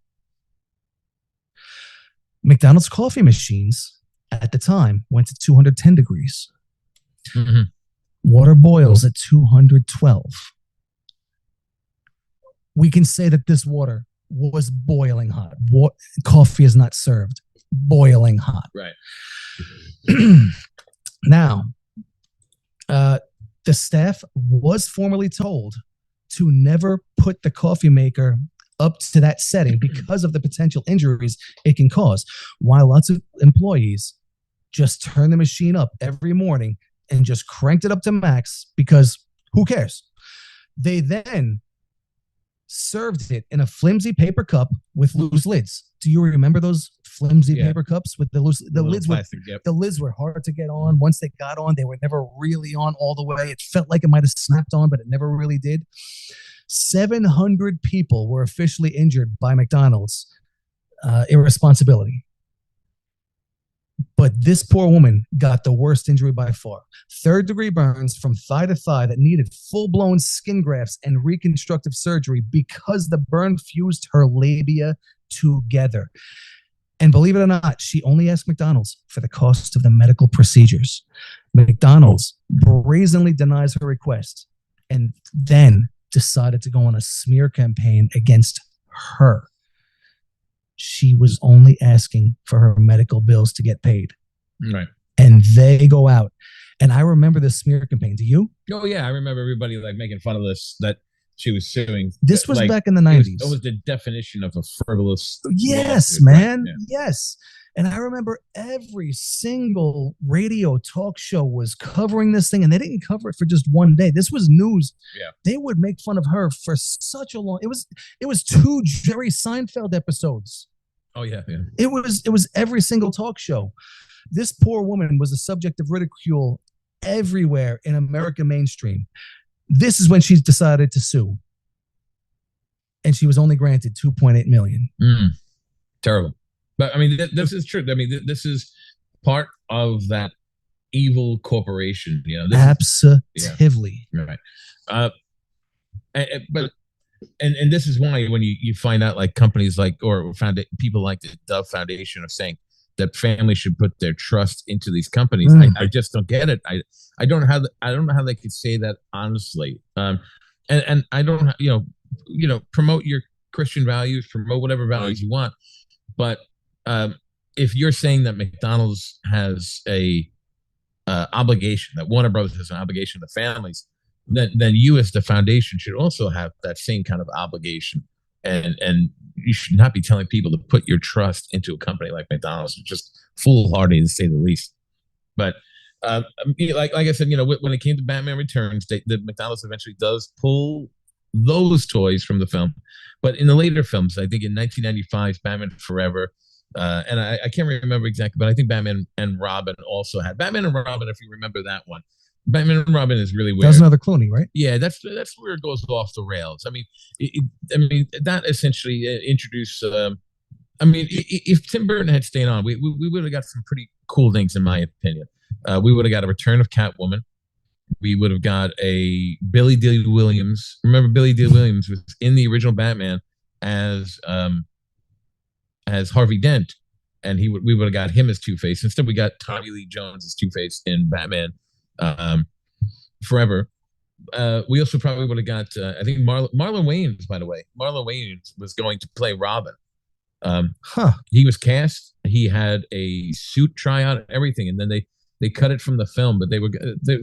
McDonald's coffee machines at the time went to 210 degrees. Mm-hmm. Water boils at 212. We can say that this water was boiling hot. Coffee is not served. Boiling hot. Right. Now, the staff was formally told to never put the coffee maker up to that setting because of the potential injuries it can cause. While lots of employees just turned the machine up every morning and just cranked it up to max because who cares? They then served it in a flimsy paper cup with loose lids. Do you remember those flimsy paper cups with the lids? Plastic, The lids were hard to get on. Once they got on, they were never really on all the way. It felt like it might have snapped on, but it never really did. 700 people were officially injured by McDonald's irresponsibility. But this poor woman got the worst injury by far. Third-degree burns from thigh to thigh that needed full-blown skin grafts and reconstructive surgery because the burn fused her labia together. And believe it or not, she only asked McDonald's for the cost of the medical procedures. McDonald's brazenly denies her request and then decided to go on a smear campaign against her. She was only asking for her medical bills to get paid. Right. And they go out. And I remember the smear campaign. Do you? Oh, yeah. I remember everybody like making fun of this, that she was suing. This was like, back in the 90s. It was the definition of a frivolous. Yes, lawsuit, man. right? Yeah. Yes. And I remember every single radio talk show was covering this thing, and they didn't cover it for just one day. This was news. Yeah. They would make fun of her for such a long. It was 2 Jerry Seinfeld episodes. Oh yeah, yeah. It was every single talk show. This poor woman was the subject of ridicule everywhere in American mainstream. This is when she decided to sue, and she was only granted $2.8 million. Terrible. But I mean, this is true. I mean, this is part of that evil corporation. You know, Absolutely. Right. But this is why when you find out like companies like or found people like the Dove Foundation are saying that families should put their trust into these companies. I just don't get it. I don't know how they could say that honestly. And I don't promote your Christian values, promote whatever values you want, but if you're saying that McDonald's has a obligation, that Warner Brothers has an obligation to families, then you as the foundation should also have that same kind of obligation. And you should not be telling people to put your trust into a company like McDonald's. It's just foolhardy to say the least. But like I said, when it came to Batman Returns, the McDonald's eventually does pull those toys from the film. But in the later films, I think in 1995's Batman Forever, and I can't remember exactly, but I think Batman and Robin also had Batman and Robin. If you remember that one, Batman and Robin is really weird. That was another Clooney, right? Yeah, that's where it goes off the rails. I mean, that essentially introduced. If Tim Burton had stayed on, we would have got some pretty cool things, in my opinion. We would have got a return of Catwoman. We would have got a Billy D. Williams. Remember, Billy D. Williams was in the original Batman as Harvey Dent, and we would have got him as Two-Face. Instead, we got Tommy Lee Jones as Two-Face in Batman Forever. We also probably would have got, I think, Marlon Wayans, by the way. Marlon Wayans was going to play Robin. He was cast. He had a suit tryout and everything, and then they cut it from the film, but they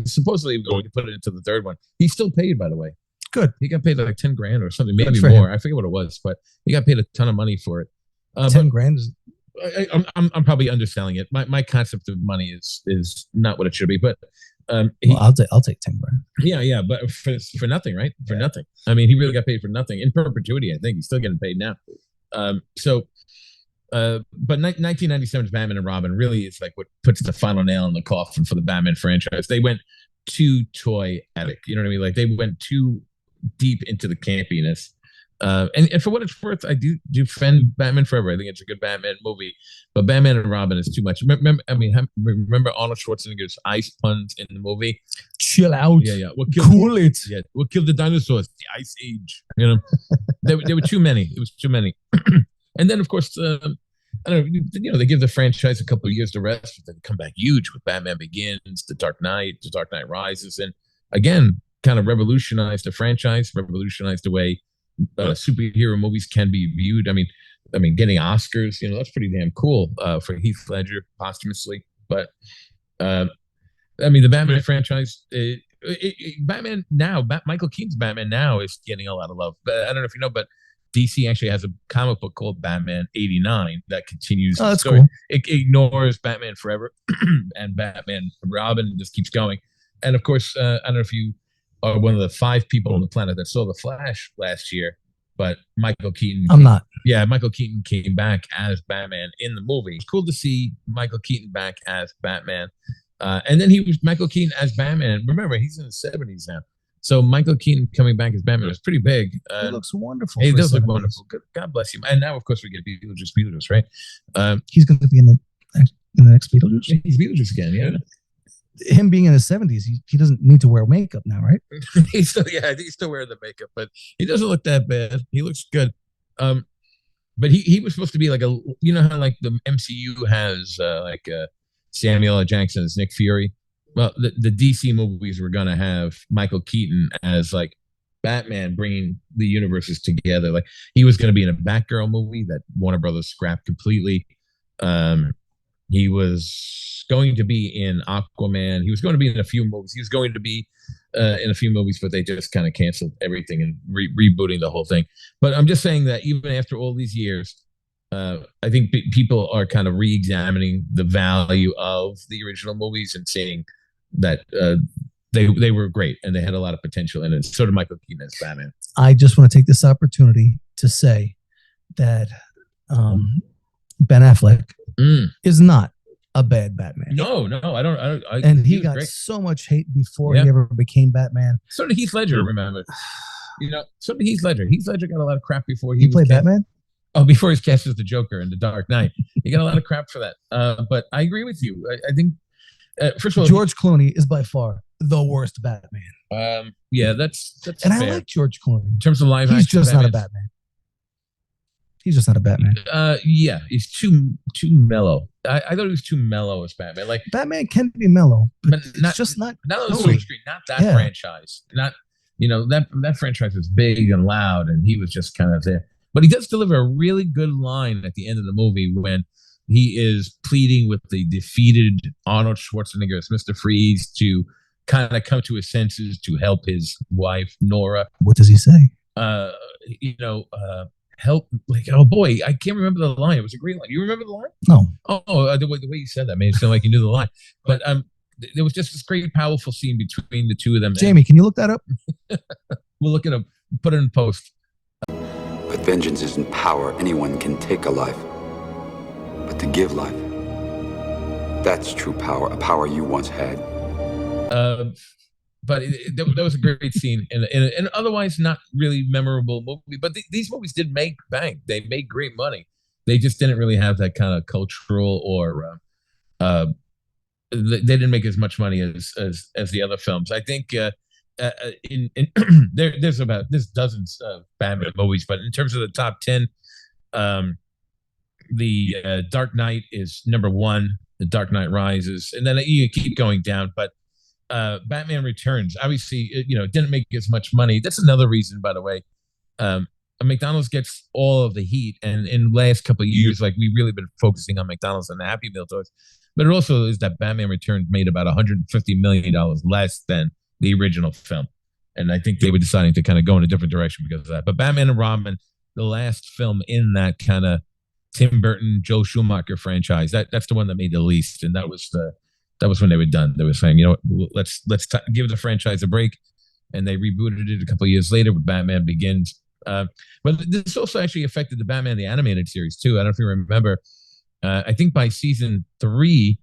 supposedly going to put it into the third one. He's still paid, by the way. Good. He got paid like 10 grand or something, maybe more. I forget what it was, but he got paid a ton of money for it. 10 grand is... I'm probably underselling it. My concept of money is not what it should be, but I'll take 10 grand. Yeah, but for nothing, right? For nothing. I mean, he really got paid for nothing in perpetuity. I think he's still getting paid now. But 1997's Batman and Robin really is like what puts the final nail in the coffin for the Batman franchise. They went too toyetic, you know what I mean? Like they went too deep into the campiness. And for what it's worth, I do defend Batman Forever. I think it's a good Batman movie, but Batman and Robin is too much. Remember Arnold Schwarzenegger's ice puns in the movie? Chill out. Yeah. Cool it. Yeah, what killed the dinosaurs? The Ice Age. You know, there were too many. It was too many. And then, of course, I don't know. They give the franchise a couple of years to rest, but then come back huge with Batman Begins, The Dark Knight Rises, and again, kind of revolutionized the franchise, revolutionized the way superhero movies can be viewed. I mean, getting Oscars, that's pretty damn cool for Heath Ledger posthumously. But the Batman franchise, Batman now, Michael Keaton's Batman now is getting a lot of love. But I don't know if you know, but DC actually has a comic book called Batman '89 that continues the story. Cool. It ignores Batman Forever and Batman Robin and just keeps going. And of course, I don't know if you are one of the 5 people on the planet that saw The Flash last year, but Michael Keaton. I'm not. Yeah, Michael Keaton came back as Batman in the movie. It's cool to see Michael Keaton back as Batman. And then he was Michael Keaton as Batman. Remember, he's in his 70s now. So Michael Keaton coming back as Batman was pretty big. He looks wonderful. He does look wonderful. God bless him. And now, of course, we get Beetlejuice, right? He's going to be in the next Beetlejuice. He's Beetlejuice again, yeah. Him being in his 70s, he doesn't need to wear makeup now, right? He's still wearing the makeup, but he doesn't look that bad. He looks good. But he was supposed to be like how like the MCU has Samuel L. Jackson as Nick Fury. Well, the DC movies were gonna have Michael Keaton as like Batman, bringing the universes together. Like he was gonna be in a Batgirl movie that Warner Brothers scrapped completely. He was going to be in Aquaman. He was going to be in a few movies. He was going to be in a few movies, but they just kind of canceled everything and rebooting the whole thing. But I'm just saying that even after all these years, I think people are kind of re-examining the value of the original movies and seeing that they were great and they had a lot of potential in it. So did Michael Keaton as Batman. I just want to take this opportunity to say that Ben Affleck is not a bad Batman. No, I don't. And he got great. So much hate before he ever became Batman. So did Heath Ledger, remember? So did Heath Ledger. Heath Ledger got a lot of crap before he played Batman? Oh, before he's cast as the Joker in The Dark Knight. He got a lot of crap for that. But I agree with you. I think, first of all, George Clooney is by far the worst Batman. Yeah, that's and fair. I like George Clooney. In terms of live action, he's just Batman. not a Batman. He's just not a Batman. Yeah, he's too mellow. I thought he was too mellow as Batman. Like Batman can be mellow, but not just not on the silver screen. Not that franchise. Not that franchise was big and loud, and he was just kind of there. But he does deliver a really good line at the end of the movie when he is pleading with the defeated Arnold Schwarzenegger as Mr. Freeze to kind of come to his senses to help his wife Nora. What does he say? Help, like, oh boy, I can't remember the line. It was a great line. You remember the line? No. The way you said that made it sound like you knew the line. But there was just this great, powerful scene between the two of them. Jamie, can you look that up? We'll look it up. Put it in post. But vengeance isn't power. Anyone can take a life. But to give life, that's true power, a power you once had. But that was a great scene and an otherwise not really memorable movie. But these movies did make bank. They made great money. They just didn't really have that kind of cultural or they didn't make as much money as the other films. I think there's dozens of Batman movies, but in terms of the top 10, the Dark Knight is number one. The Dark Knight Rises, and then you keep going down. But Batman Returns, obviously, it didn't make as much money. That's another reason, by the way. McDonald's gets all of the heat, and in the last couple of years, like we've really been focusing on McDonald's and the Happy Meal toys. But it also is that Batman Returns made about $150 million less than the original film. And I think they were deciding to kind of go in a different direction because of that. But Batman and Robin, the last film in that kind of Tim Burton, Joe Schumacher franchise, that's the one that made the least. And that was when they were done. They were saying, let's give the franchise a break. And they rebooted it a couple of years later with Batman Begins. But this also actually affected the Batman the Animated Series too. I don't know if you remember. I think by season 3,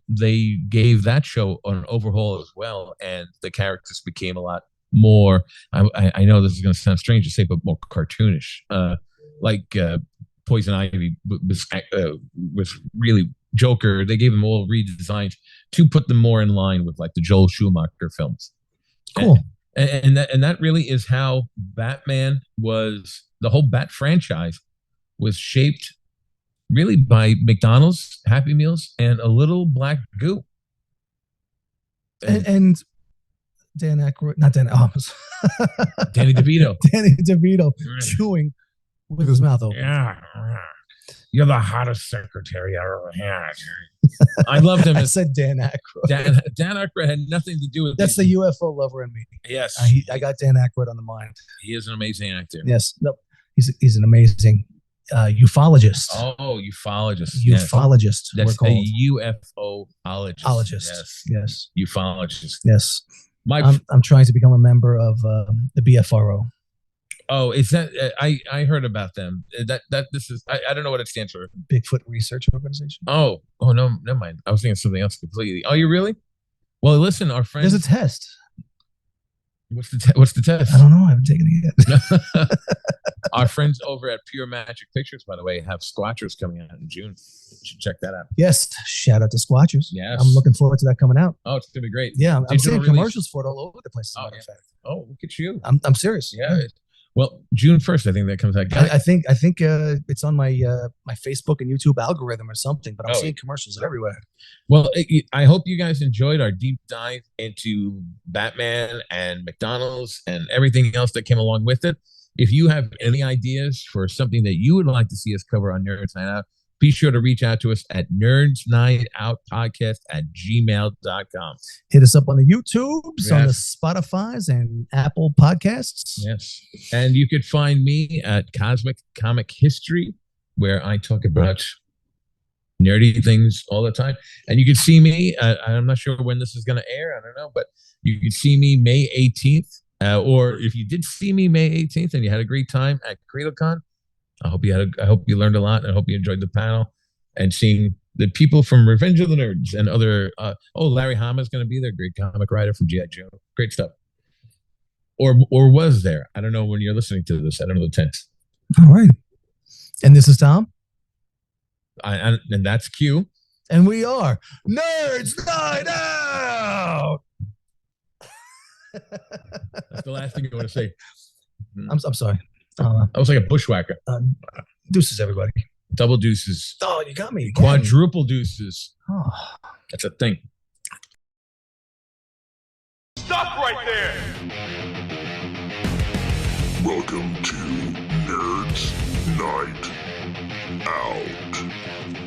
they gave that show an overhaul as well, and the characters became a lot more. I know this is going to sound strange to say, but more cartoonish. Like Poison Ivy was really Joker. They gave them all redesigned to put them more in line with like the Joel Schumacher films. Cool. And that really is how Batman was. The whole Bat franchise was shaped really by McDonald's, Happy Meals, and a little black goo. And Dan Aykroyd, not Dan, Danny DeVito. Danny DeVito chewing with his mouth open. Yeah. You're the hottest secretary I ever had. I loved him. I said Dan Aykroyd. Dan Aykroyd had nothing to do with That's the UFO lover in me. Yes. I got Dan Aykroyd on the mind. He is an amazing actor. Yes. No, he's an amazing ufologist. Oh, ufologist. Ufologist. Yes. That's the UFOologist. Yes. Ufologist. Yes. I'm trying to become a member of the BFRO. Oh, is that I heard about them. This is I don't know what it stands for. Bigfoot Research Organization. Oh no, never mind. I was thinking something else completely. Oh, you really? Well, listen, our friends. There's a test. What's the test? I don't know. I haven't taken it yet. Our friends over at Pure Magic Pictures, by the way, have Squatchers coming out in June. You should check that out. Yes. Shout out to Squatchers. Yes. I'm looking forward to that coming out. Oh, it's gonna be great. Yeah, I'm seeing release. commercials for it all over the place. As a matter of fact. Oh, look at you. I'm serious. Yeah. Well, June 1st, I think that comes out. I think it's on my my Facebook and YouTube algorithm or something, but I'm seeing commercials everywhere. Well, I hope you guys enjoyed our deep dive into Batman and McDonald's and everything else that came along with it. If you have any ideas for something that you would like to see us cover on Nerds Night Out, be sure to reach out to us at nerdsnightoutpodcast@gmail.com. Hit us up on the YouTubes, on the Spotifys, and Apple Podcasts. Yes. And you could find me at Cosmic Comic History, where I talk about nerdy things all the time. And you can see me, I'm not sure when this is going to air, I don't know, but you can see me May 18th. Or if you did see me May 18th and you had a great time at CredoCon, I hope you learned a lot, and I hope you enjoyed the panel and seeing the people from Revenge of the Nerds and other. Larry Hama is going to be there, great comic writer from G.I. Joe, great stuff. Or was there? I don't know when you're listening to this. I don't know the tense. All right, and this is Tom, and that's Q, and we are Nerds Night Out. That's the last thing I want to say. I'm sorry. I was like a bushwhacker. Deuces, everybody. Double deuces. Oh, you got me again. Quadruple deuces. Oh. That's a thing. Stop right there! Welcome to Nerds Night Out.